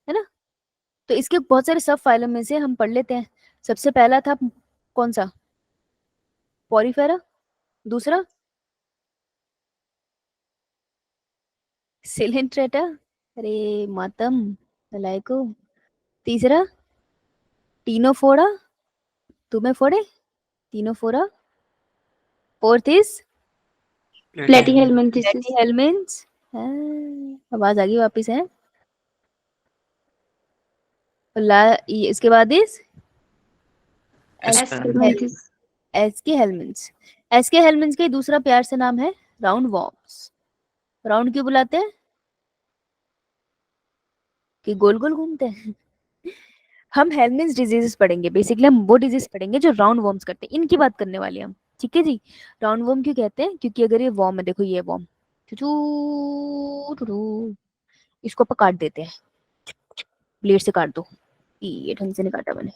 ना। तो इसके बहुत सारे सब फाइलम में से हम पढ़ लेते हैं। सबसे पहला था कौन सा? पॉरीफेरा। दूसरा सिलेंट्रेटा, अरे मातम लाइको। तीसरा टीनोफोरा, तुम्हें फोड़े, ctenophora. Fourth is platyhelminthes platyhelminths. आवाज आ गई वापिस है। इसके बाद is aschelminthes aschelminths. Aschelminths का दूसरा प्यार से नाम है राउंड वॉर्म्स। राउंड क्यों बुलाते हैं? कि गोल गोल घूमते हैं। हम हेलमिन्थ्स डिजीजेस पढ़ेंगे, बेसिकली हम वो डिजीज पढ़ेंगे जो राउंड वॉर्म्स करते हैं, इनकी बात करने वाले हैं हम, ठीक है जी। राउंड वॉर्म क्यों कहते हैं? क्योंकि अगर ये वॉर्म है, देखो ये वॉर्म, इसको अपन काट देते हैं, ब्लेड से काट दो, ये ढंग से नहीं काटा मैंने,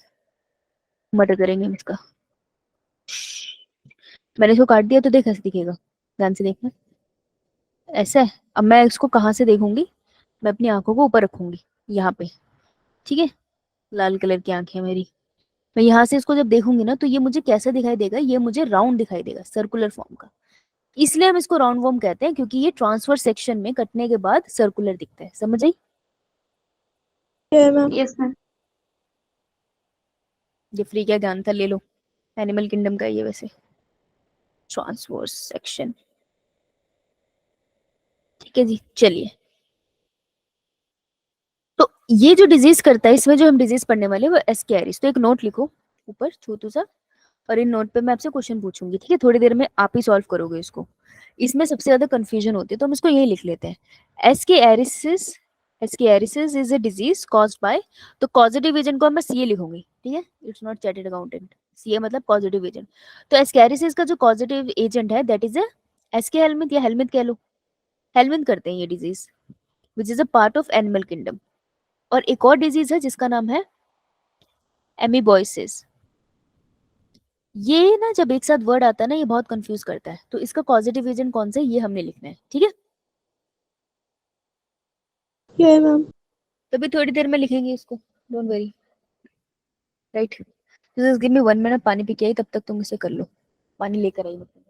मर्डर करेंगे हम इसका। मैंने इसको काट दिया तो देख ऐसे दिखेगा, ध्यान से देखना, ऐसा है। अब मैं इसको कहाँ से देखूंगी? मैं अपनी आंखों को ऊपर रखूंगी यहाँ पे, ठीक है, लाल कलर की आंखें मेरी। मैं यहाँ से इसको जब देखूंगी ना, तो ये मुझे कैसा दिखाई देगा? ये मुझे राउंड दिखाई देगा, सर्कुलर फॉर्म का। इसलिए हम इसको राउंड वॉर्म कहते हैं, क्योंकि ये ट्रांसफर सेक्शन में कटने के बाद सर्कुलर दिखता है। समझ आई? Yeah, ma'am. यस मैम ये फ्री क्या ज्ञान था, ले लो, एनिमल किंगडम का है ये वैसे, ट्रांसवर्स सेक्शन, ठीक है जी। चलिए, तो ये जो डिजीज करता है, इसमें जो हम डिजीज पढ़ने वाले हैं वो एस्कैरिस। तो एक नोट लिखो ऊपर छोटू सा, और इन नोट पे मैं आपसे क्वेश्चन पूछूंगी, ठीक है, थोड़ी देर में आप ही सॉल्व करोगे इसको। इसमें सबसे ज्यादा कंफ्यूजन होती है, तो हम इसको यही लिख लेते हैं, ascariasis. Ascariasis is a disease caused by, तो कॉजेटिव एजेंट को मैं सीए लिखूंगी, ठीक है, it's not chartered accountant, CA मतलब पॉजिटिव एजेंट। तो एस्कैरिसिस का जो पॉजिटिव एजेंट है दैट इज एसके हेलमिंथ, या हेलमिंथ कह लो, हेलमिंथ करते हैं ये disease, which is a part of animal kingdom. और एक और डिजीज है जिसका नाम है एमीबॉयसिस। ये ना जब एक साथ वर्ड आता है ना, ये बहुत कंफ्यूज करता है, तो इसका पॉजिटिव एजेंट कौन सा है ये हमने लिखना है, ठीक है। Yeah, ma'am. तो भी थोड़ी देर में लिखेंगे इसको, don't worry, right. Just give me 1 minute, पानी पी के आई, तब तक तुम इसे कर लो, पानी लेकर आई मतलब।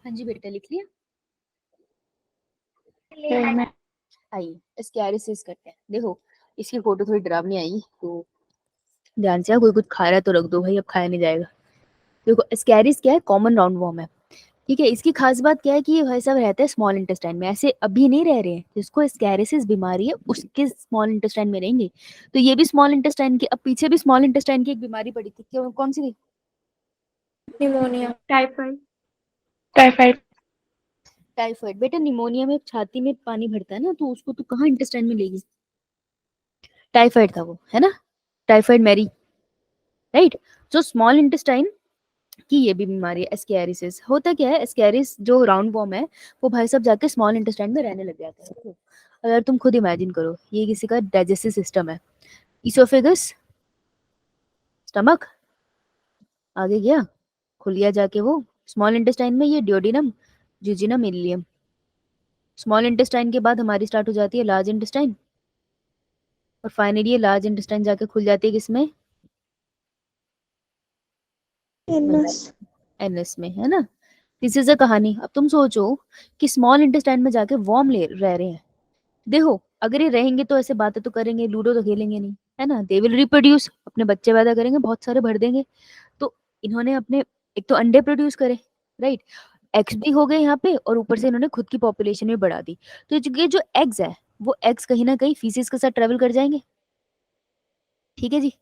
हाँ जी बेटा, लिख लिया। Yes ma'am. आइए एस्कैरिसिस करते हैं। देखो इसकी फोटो थोड़ी डरावनी आई, तो ध्यान से, कोई कुछ खा रहा है तो रख दो भाई, अब खाया नहीं जाएगा। देखो एस्कैरिस क्या है, कॉमन राउंड वॉर्म है, ठीक है। इसकी खास बात क्या है कि ये भाई साहब रहते हैं स्मॉल इंटेस्टाइन में, ऐसे अभी नहीं रह रहे हैं। जिसको एस्कैरिसिस बीमारी है उसके स्मॉल इंटेस्टाइन में रहेंगे। तो ये भी स्मॉल इंटेस्टाइन की, अब पीछे भी स्मॉल इंटेस्टाइन की एक बीमारी पड़ी थी, क्यों, कौन सी थी? निमोनिया। टाइफाइड। टाइफाइड। टाइफाइड। बेटा निमोनिया में छाती में पानी भरता है ना, तो उसको तो कहाँ इंटेस्टाइन में लेगी? टाइफाइड था वो, है ना, टाइफाइड मैरी, राइट। जो स्मॉल इंटेस्टाइन की ये भी बीमारी है एस्कैरिसिस। होता क्या है, एस्कैरिस जो राउंड वॉर्म है वो भाई साहब जाके स्मॉल इंटेस्टाइन में रहने लग जाता है। देखो, अगर तुम खुद इमेजिन करो, ये किसी का डाइजेस्टिव सिस्टम है, इसोफेगस, स्टमक, आगे गया, खुल गया जाके वो स्मॉल इंटेस्टाइन में, ये ड्यूोडेनम, जिजिनम, इलियम। स्मॉल इंटेस्टाइन के बाद हमारी स्टार्ट हो जाती है लार्ज इंटेस्टाइन, और फाइनली ये लार्ज इंटेस्टाइन जाके खुल जाती है किसमें? एनस। एनएस में, है ना। दिस इज अ कहानी। अब तुम सोचो कि स्मॉल इंटेस्टाइन में जाके वॉर्म ले रह रहे हैं। देखो अगर ये रहेंगे तो ऐसे बातें तो करेंगे, लूडो तो खेलेंगे नहीं, है ना। दे विल रिप्रोड्यूस, अपने बच्चे पैदा करेंगे, बहुत सारे भर देंगे। तो इन्होंने अपने एक तो अंडे प्रोड्यूस करे, राइट, एग्स भी हो गए यहाँ पे, और ऊपर से इन्होंने खुद की पॉपुलेशन भी बढ़ा दी। तो ये जो एग्स है वो एग्स कहीं ना कहीं फीसिस के साथ ट्रेवल कर जाएंगे, ठीक है जी।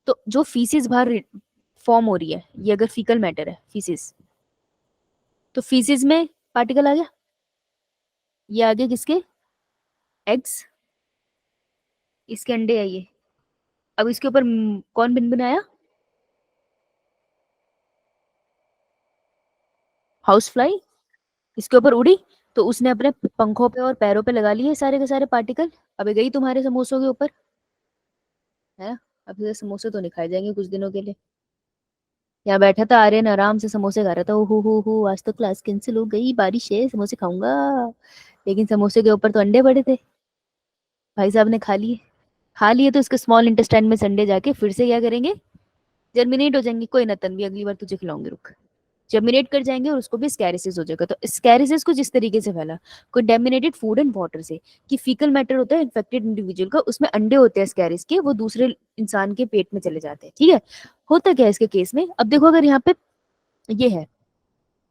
तो जो फीसिस बाहर फॉर्म हो रही है, ये अगर फीकल मैटर है फीसिस, तो फीसिस में पार्टिकल आ गया, ये आगे किसके? एग्स, इसके अंडे आइए। अब इसके ऊपर कौन भिनभिनाया? हाउस फ्लाई इसके ऊपर उड़ी, तो उसने अपने पंखों पे और पैरों पे लगा लिए सारे के सारे पार्टिकल। अबे गई तुम्हारे समोसों के ऊपर, है ना। अब ये समोसे तो नहीं खाए जाएंगे कुछ दिनों के लिए। यहाँ बैठा था आर्यन, आराम से समोसे खा रहा था, ओहो हो, आज तो क्लास कैंसिल हो गई, बारिश है, समोसे खाऊंगा। लेकिन समोसे के ऊपर तो अंडे पड़े थे, भाई साहब ने खा लिए। खा लिए तो इसके स्मॉल इंटेस्टाइन में संडे जाके फिर से क्या करेंगे? जर्मिनेट हो जाएंगे। कोई ना तन्वी, अगली बार तुझे खिलाऊंगी, रुक। जर्मिनेट कर जाएंगे और उसको भी स्कैरिसिस हो जाएगा। तो स्कैरिसिस कुछ इस तरीके से फैला, कंटेमिनेटेड फूड एंड वाटर से, कि फीकल मैटर होता है इन्फेक्टेड इंडिविजुअल का, उसमें अंडे होते हैं स्कैरिस के, वो दूसरे इंसान के पेट में चले जाते हैं, ठीक है। होता क्या है इसके केस में, अब देखो अगर यहाँ पे ये है,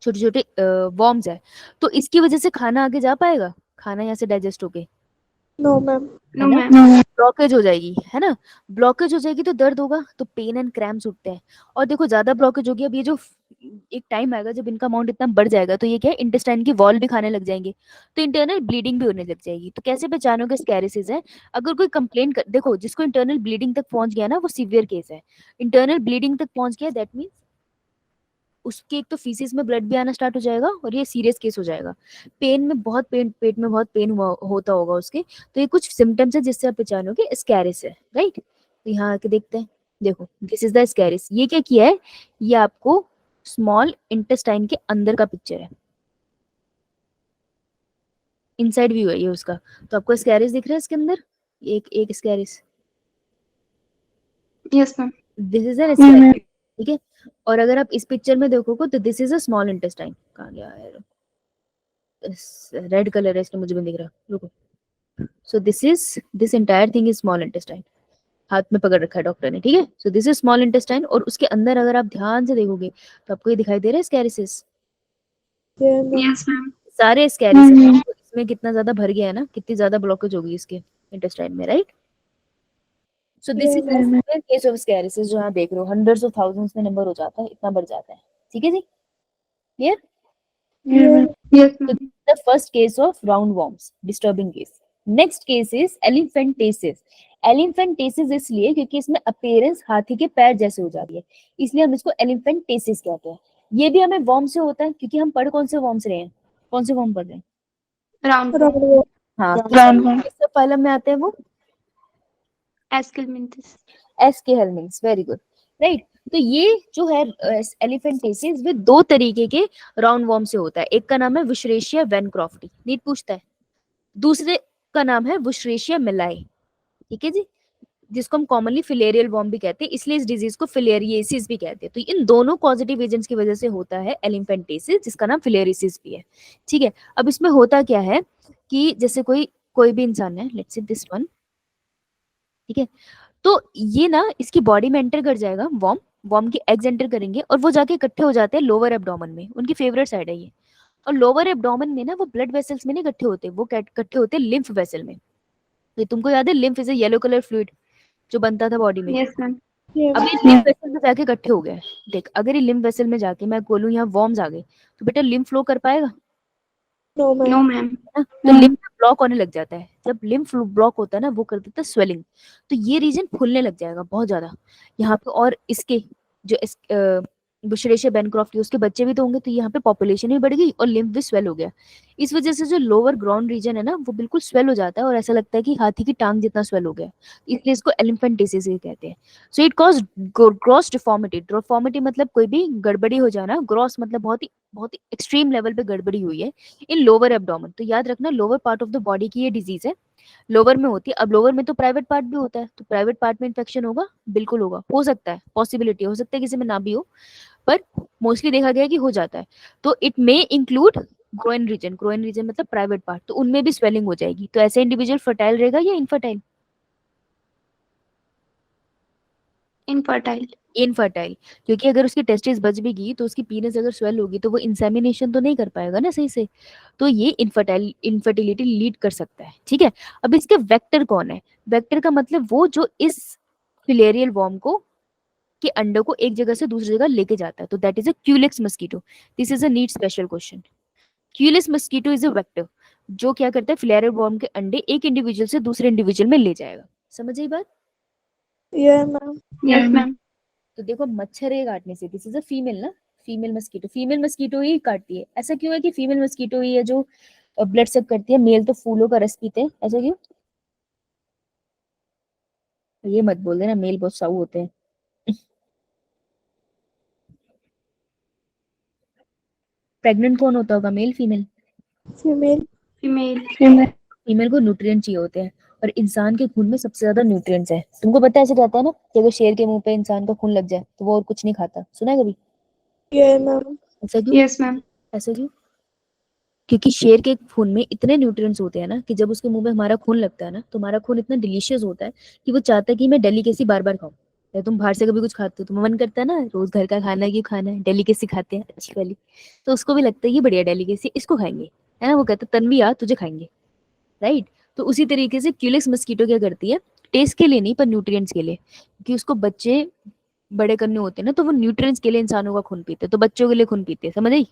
छोटे छोटे वॉर्म्स है, तो इसकी वजह से खाना आगे जा पाएगा? खाना यहाँ से डाइजेस्ट होके? No ma'am. नो है ना? मैम। ब्लॉकेज हो जाएगी, है ना। ब्लॉकेज हो जाएगी तो दर्द होगा, तो पेन एंड क्रैम्स उठते हैं। और देखो ज्यादा ब्लॉकेज होगी, अब ये जो एक टाइम आएगा जब इनका अमाउंट इतना बढ़ जाएगा, तो ये क्या है, इंटेस्टाइन की वॉल भी खाने लग जाएंगे, तो इंटरनल ब्लीडिंग भी होने लग जाएगी। तो कैसे पहचानोगे स्कैरिसिस है? अगर कोई कंप्लेन कर, देखो जिसको इंटरनल ब्लीडिंग तक पहुंच गया ना, वो सीवियर केस है। इंटरनल ब्लीडिंग तक पहुंच गया, दैट मीन्स उसके एक तो फीसिस में ब्लड भी आना स्टार्ट हो जाएगा, और ये सीरियस केस हो जाएगा। पेन में बहुत पेन, पेट में बहुत पेन होता होगा उसके। तो ये कुछ सिम्टम्स है जिससे आप पहचानोगे स्कैरिस है, राइट। तो यहाँ आके देखते हैं, देखो दिस इज द स्कैरिस। ये क्या किया है, ये आपको स्मॉल इंटेस्टाइन के अंदर का पिक्चर है, इनसाइड व्यू है ये उसका। तो आपको स्कैरिस दिख रहा है इसके अंदर, एक एक स्कैरिस, yes ma'am. This is an स्कैरिस, ठीक है। और अगर आप इस पिक्चर में देखोगे तो this is a small intestine. कहाँ गया यार, रेड कलर है इसमें, मुझे भी दिख रहा, रुको। So this entire thing is small intestine, हाथ में पकड़ रखा है डॉक्टर ने, ठीक है। सो दिस इज स्मॉल इंटेस्टाइन, और उसके अंदर अगर आप ध्यान से देखोगे तो आपको ये दिखाई दे रहा है स्कैरिसिस, यस मैम। Yes ma'am. सारे स्कैरिसिस। तो इसमें कितना ज्यादा भर गया है ना, कितनी ज्यादा ब्लॉकेज होगी इसके इंटेस्टाइन में, right. So this is case of ascariasis, जो आप देख रहे हो, हंड्रेड्स ऑफ थाउजेंड्स में नंबर हो जाता है, इतना बढ़ जाता है, ठीक है जी, clear. Yes So ma'am. this is the first case of roundworms, disturbing case. Next case is elephantiasis. Elephantiasis इसलिए क्योंकि इसमें appearance हाथी के पैर जैसे हो जाती है, इसलिए हम इसको elephantiasis कहते हैं। ये भी हमें वर्म से होता है, क्योंकि हम पढ़ कौन से वर्म से रहे हैं, कौन से वर्म पढ़ रहे हैं? Round round. हाँ, Roundworm. किस फाइलम में आते हैं वो? एस्केलमिंथिस। एस्के हेलमिंथ्स, वेरी गुड, राइट। तो ये जो है एलिफेंटेसिस, वे दो तरीके के राउंड वॉर्म से होता है। एक का नाम है वुशरेशिया वैनक्रॉफ्टी, नीट पूछता है। दूसरे का नाम है वुशरेशिया मिलाई, ठीक है जी। जिसको हम कॉमनली फिलेरियल वॉर्म भी कहते हैं, इसलिए इस डिजीज को फिलेरिएसिस भी कहते हैं। तो इन दोनों पॉजिटिव एजेंट्स की वजह से होता है एलिफेंटेसिस, जिसका नाम फिलेरियसिस भी है। ठीक है, अब इसमें होता क्या है कि जैसे कोई भी इंसान है, लेट्स से दिस वन, ठीक है, तो ये ना इसकी बॉडी में एंटर कर जाएगा, वॉर्म के एग्स एंटर करेंगे और वो जाके इकट्ठे हो जाते हैं लोअर एब्डोमेन में, उनकी फेवरेट साइड है ये। और लोअर एब्डोमेन में ना वो ब्लड वेसल्स में नहीं इकट्ठे होते, वो इकट्ठे होते हैं लिम्फ वेसल में। तो तुमको याद है lymph is a yellow colour fluid जो बनता था बॉडी में। Yes ma'am. Yeah, अब ये लिम्फ वेसल में जाके इकट्ठे हो गए। देख, अगर ये लिम्फ वेसल में जाके मैं बोलूं यहाँ वॉर्म्स आ गए, तो बेटा लिम्फ फ्लो कर पाएगा no, ma'am. No ma'am. ना? तो लिम्फ ब्लॉक होने लग जाता है। जब लिम्फ ब्लॉक होता है ना, वो कर देता है स्वेलिंग, तो ये रीजन फूलने लग जाएगा बहुत ज्यादा यहाँ पे। और इसके जो बुशरेशिया बेनक्रॉफ्ट उसके बच्चे भी तो होंगे, तो यहाँ पे पॉपुलेशन भी बढ़ गई और लिम्फ भी स्वेल हो गया। इस वजह से जो लोअर ग्राउंड रीजन है ना, वो बिल्कुल स्वेल हो जाता है और ऐसा लगता है कि हाथी की टांग जितना स्वेल हो गया। इसलिए इसको एलिफेंटेसिस कहते हैं। So it cause gross deformity. Deformity मतलब कोई भी गड़बड़ी हो जाना, ग्रॉस मतलब बहुत ही एक्सट्रीम लेवल पे गड़बड़ी हुई है इन लोअर एब्डोमेन। तो याद रखना, lower part of the body की ये डिजीज है, लोअर में होती है। अब लोअर में तो प्राइवेट पार्ट भी होता है, तो प्राइवेट पार्ट में इन्फेक्शन होगा, बिल्कुल होगा, हो सकता है, पॉसिबिलिटी हो सकता है किसी में ना भी हो, पर मोस्टली देखा गया है कि हो जाता है। तो it may include groin region मतलब प्राइवेट पार्ट, तो उनमें भी स्वेलिंग हो जाएगी। तो ऐसे इंडिविजुअल फर्टाइल रहेगा या इनफर्टाइल? इनफर्टाइल। इनफर्टाइल, क्योंकि अगर उसकी टेस्टिस बच भी गई तो उसकी पीनस अगर स्वेल होगी तो वो इंसेमिनेशन तो नहीं कर पाएगा ना सही से, तो ये इनफर्टिलिटी लीड कर सकता है। ठीक है, अब इसके वेक्टर कौन है? वेक्टर का मतलब वो जो इस फिलेरियल वॉर्म को के अंडों को एक जगह से दूसरी जगह लेके जाता है, तो that is a Culex mosquito. This is a need special question. Culex mosquito is a vector जो क्या करता है, फिलेरियल वॉर्म के अंडे एक इंडिविजुअल से दूसरे इंडिविजुअल में ले जाएगा। समझ आई बात? Yeah, ma'am. Yes ma'am. तो देखो, मच्छर है काटने से, दिस इज अ फीमेल ना, फीमेल मस्कीटो ही काटती है। ऐसा क्यों है कि फीमेल मस्कीटो ही है जो ब्लड सक करती है, मेल तो फूलों का रस पीते हैं, ऐसा क्यों? ये मत बोल देना मेल बहुत साऊ होते हैं। प्रेग्नेंट कौन होता होगा, male female? Female. Female. Female को न्यूट्रिएंट चाहिए होते हैं, और इंसान के खून में सबसे ज्यादा न्यूट्रिएंट्स है। तुमको पता है ऐसे कहता है ना कि अगर शेर के मुंह पे इंसान का खून लग जाए तो वो और कुछ नहीं खाता, सुना है कभी? Yeah, ma'am. ऐसा क्यों? Yes ma'am. ऐसा क्यों? क्योंकि शेर के खून में इतने न्यूट्रिएंट्स होते हैं ना कि जब उसके मुंह में हमारा खून लगता है ना, तो हमारा खून इतना डिलीशियस होता है कि वो चाहता है कि मैं डेलिकेसी बार बार खाऊं। या तुम बाहर से कभी कुछ खाते हो तो मन करता है ना रोज घर का खाना क्यों खाना है, डेलिकेसी खाते हैं अच्छी वाली, तो उसको भी लगता है ये बढ़िया डेलिकेसी, इसको खाएंगे, है ना? वो कहता है तन्वी आ तुझे खाएंगे, राइट? तो उसी तरीके से क्यूलेक्स मस्कीटो क्या करती है, टेस्ट के लिए नहीं पर न्यूट्रिएंट्स के लिए, क्योंकि उसको बच्चे बड़े करने होते हैं ना, तो वो न्यूट्रिएंट्स के लिए इंसानों का खून पीते हैं, तो बच्चों के लिए खून पीते हैं। समझ आई?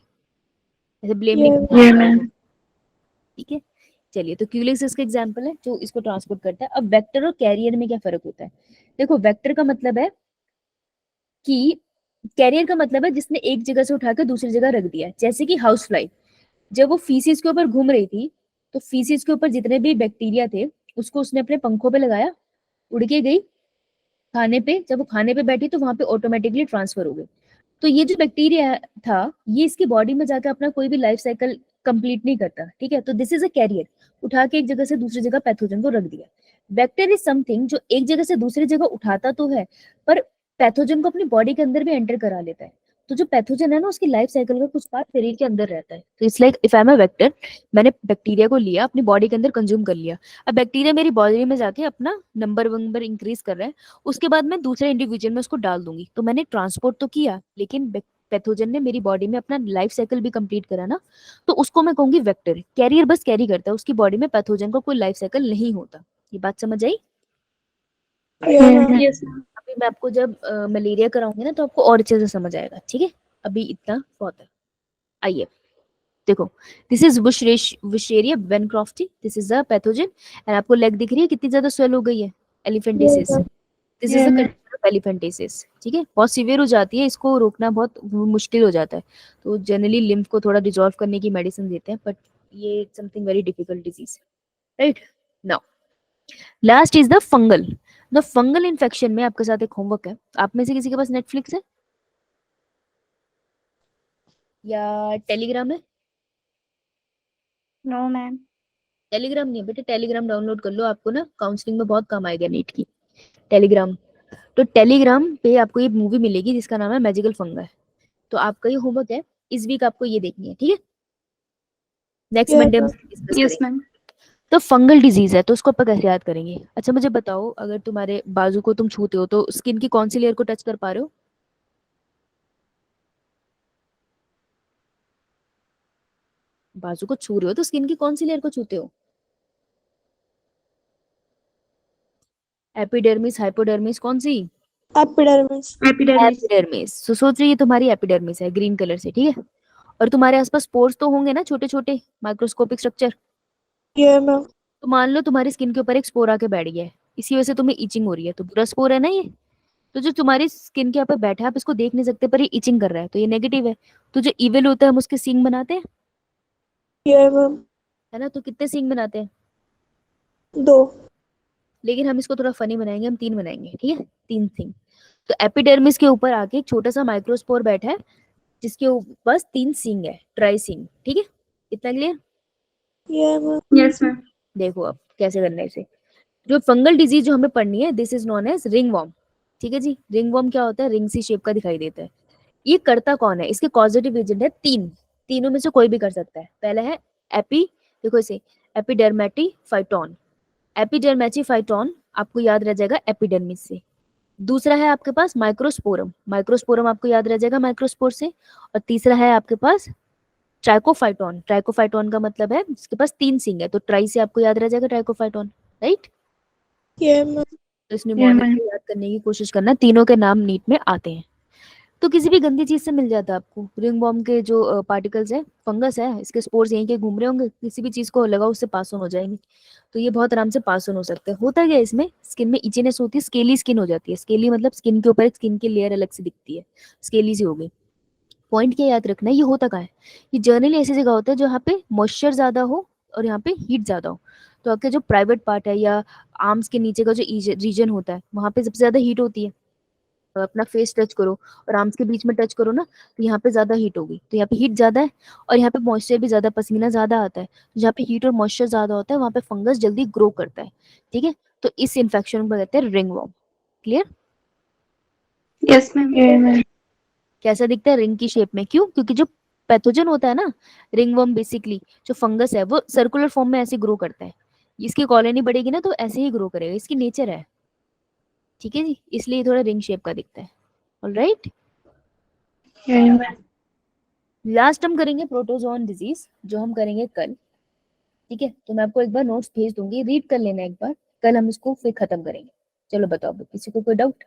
ऐसे ब्लेम नहीं Yeah. करना है। ठीक है, चलिए, तो क्यूलेक्स इसका एग्जांपल है जो इसको ट्रांसपोर्ट करता है। अब वेक्टर और कैरियर में क्या फर्क होता है? देखो, वेक्टर का मतलब है कि कैरियर का मतलब है जिसने एक जगह से उठाकर दूसरी जगह रख दिया, जैसे कि हाउस फ्लाई जब वो फीसिस के ऊपर घूम रही थी, तो फीसिस के ऊपर जितने भी बैक्टीरिया थे उसको उसने अपने पंखों पे लगाया, उड़ के गई खाने पे, जब वो खाने पे बैठी तो वहां पे ऑटोमेटिकली ट्रांसफर हो गई। तो ये जो बैक्टीरिया था, ये इसकी बॉडी में जाकर अपना कोई भी लाइफ साइकिल कंप्लीट नहीं करता। ठीक है, तो दिस इज अ कैरियर, उठा के एक जगह से दूसरी जगह पैथोजन को रख दिया। वेक्टर इज समथिंग जो एक जगह से दूसरी जगह उठाता तो है, पर पैथोजन को अपनी बॉडी के अंदर भी एंटर करा लेता है। तो जो पैथोजन है ना, उसकी लाइफ साइकिल का कुछ पार्ट शरीर के अंदर रहता है। तो it's like if I am a vector, मैंने बैक्टीरिया को लिया अपनी बॉडी के अंदर कंज्यूम कर लिया, अब बैक्टीरिया मेरी बॉडी में जाके अपना नंबर इंक्रीज कर रहा है, उसके बाद मैं दूसरे इंडिविजुअल में उसको डाल दूंगी, तो मैंने ट्रांसपोर्ट तो किया, लेकिन पैथोजन ने मेरी बॉडी में अपना लाइफ साइकिल भी कंप्लीट करा ना, तो उसको मैं कहूंगी वेक्टर। कैरियर बस कैरी करता है, उसकी बॉडी में पैथोजन का कोई लाइफ साइकिल नहीं होता। ये बात समझ आई? Yeah, ma'am. Yes ma'am. अभी मैं आपको जब मलेरिया कराऊंगी ना, तो आपको और अच्छे से समझ आएगा। ठीक है, अभी इतना बहुत है। आइए देखो, this is Wuchereria bancrofti, this is a pathogen, and आपको लेग दिख रही है कितनी ज्यादा स्वेल हो गई है, elephantiasis. Yeah. This is a condition of elephantiasis. ठीक है, बहुत सीवियर हो जाती है, इसको रोकना बहुत मुश्किल हो जाता है, तो जनरली लिम्फ को थोड़ा डिजॉल्व करने की मेडिसिन देते हैं, बट ये something very difficult disease, right? Now last is the fungal infection में आपके साथ एक होमवर्क है। आप में से किसी के पास नेटफ्लिक्स है या टेलीग्राम है? No ma'am. टेलीग्राम नहीं है बेटे, टेलीग्राम डाउनलोड कर लो, आपको ना काउंसलिंग में बहुत काम आएगा नीट की। टेलीग्राम। तो टेलीग्राम पे आपको ये मूवी मिलेगी जिसका नाम है मैजिकल फंगर। तो आपका ये होमवर्क है, इस वीक आपको ये देखनी है, ठीक है। नेक्स्ट Yes, मंडे हम ma'am. डिस्कस यस करेंगे। मैम। तो फंगल डिजीज है तो उसको अपन कैसे याद करेंगे। अच्छा मुझे बताओ, अगर तुम्हारे बाजू को तुम छूते हो तो स्किन की कौन सी लेयर को टच कर पा रहे हो। बाजू को छू रहे हो तो स्किन की कौन सी लेयर को छूते हो। एपिडर्मिस, हाइपोडर्मिस, कौन सी। Epidermis. एपिडर्मिस। एपिडर्मिस। तो सोच रही है तुम्हारी एपिडर्मिस है ग्रीन कलर से, ठीक है। और तुम्हारे आसपास पोर्स तो होंगे ना, छोटे छोटे माइक्रोस्कोपिक स्ट्रक्चर। Yeah, ma'am. तो मान लो तुम्हारी स्किन के ऊपर एक स्पोर आके बैठ गया है, इसी वजह से तुम्हें इचिंग हो रही है, तो बुरा स्पोर है ना ये। तो जो तुम्हारी स्किन के यहाँ पे बैठा है आप इसको देख नहीं सकते पर ये इचिंग कर रहा है, तो ये नेगेटिव है। तो जो इविल होता है हम उसके सींग बनाते हैं, Yeah, ma'am. है ना। तो कितने सींग बनाते हैं। 2. लेकिन हम इसको थोड़ा फनी बनाएंगे, हम 3 बनाएंगे, ठीक है। 3 सींग। तो एपिडर्मिस के ऊपर आके एक छोटा सा माइक्रोस्पोर बैठा है जिसके बस 3 सींग है, ट्राई सींग, ठीक है। इतना clear. Yeah, ma'am. Yes ma'am. देखो अब कैसे करना है इसे। जो फंगल डिजीज जो हमें पढ़नी है, this is known as ringworm, ठीक है जी। रिंग वॉर्म क्या होता है, रिंग सी शेप का दिखाई देता है। ये करता कौन है, इसके कॉजेटिव एजेंट है 3, तीनों में से कोई भी कर सकता है। पहला है एपी, देखो इसे, एपिडर्मेटिफाइटोन। एपिडर्मेटिफाइटोन आपको याद रह जाएगा एपिडर्मिस से। दूसरा है आपके पास माइक्रोस्पोरम, माइक्रोस्पोरम आपको याद रह जाएगा माइक्रोस्पोर से। और तीसरा है आपके पास ट्राइकोफाइटोन, ट्राइकोफाइटोन का मतलब है इसके पास 3 सींग है, तो ट्राई से आपको याद रह जाएगा ट्राइकोफाइटोन, राइट। Yeah, ma'am. तो इस Yeah, निमोनिक ma'am. को याद करने की कोशिश करना, तीनों के नाम नीट में आते हैं। तो किसी भी गंदी चीज से मिल जाता है आपको, रिंग वॉर्म के जो पार्टिकल्स है, फंगस है, इसके स्पोर्स यहीं के घूम रहे होंगे, किसी भी चीज को लगाओ उससे पास ऑन हो जाएंगे। तो ये बहुत आराम से पास ऑन हो सकते हैं। होता क्या है इसमें, स्किन में इचीनेस होती है, स्केली स्किन हो जाती है। स्केली मतलब स्किन के ऊपर एक स्किन की लेयर अलग से दिखती है, स्केली सी हो गई। पॉइंट क्या याद रखना है, ये होता क्या है, ये जनरली ऐसी जगह होता है जहाँ पे मॉइस्चर ज्यादा हो और यहाँ पे हीट ज्यादा हो। तो आपके जो प्राइवेट पार्ट है या आर्म्स के नीचे का जो रीजन होता है वहां पे सबसे ज्यादा हीट होती है। तो अपना फेस टच करो और आर्म्स के बीच में टच करो ना, तो यहाँ पे ज्यादा हीट होगी, तो यहाँ पे हीट ज्यादा है और यहाँ पे मॉइस्चर भी ज्यादा, पसीना ज्यादा आता है। तो जहाँ पे हीट और मॉइस्चर ज्यादा होता है वहाँ पे फंगस जल्दी ग्रो करता है, ठीक है। तो इस इन्फेक्शन को कहते हैं ringworm. Clear. Yes ma'am. Yeah, ma'am. कैसा दिखता है, रिंग की शेप में, क्यों, क्योंकि जो पैथोजन होता है ना, रिंग वर्म बेसिकली जो फंगस है वो सर्कुलर फॉर्म में ऐसे ग्रो करता है। इसकी कॉलोनी बढ़ेगी ना तो ऐसे ही ग्रो करेगा, इसकी नेचर है, ठीक है जी। इसलिए थोड़ा रिंग शेप का दिखता है। ऑलराइट। Yeah, ma'am. लास्ट हम करेंगे प्रोटोजोन डिजीज, जो हम करेंगे कल, ठीक है। तो मैं आपको एक बार नोट्स भेज दूंगी, रीड कर लेना एक बार, कल हम इसको फिर खत्म करेंगे। चलो बताओ किसी को कोई डाउट।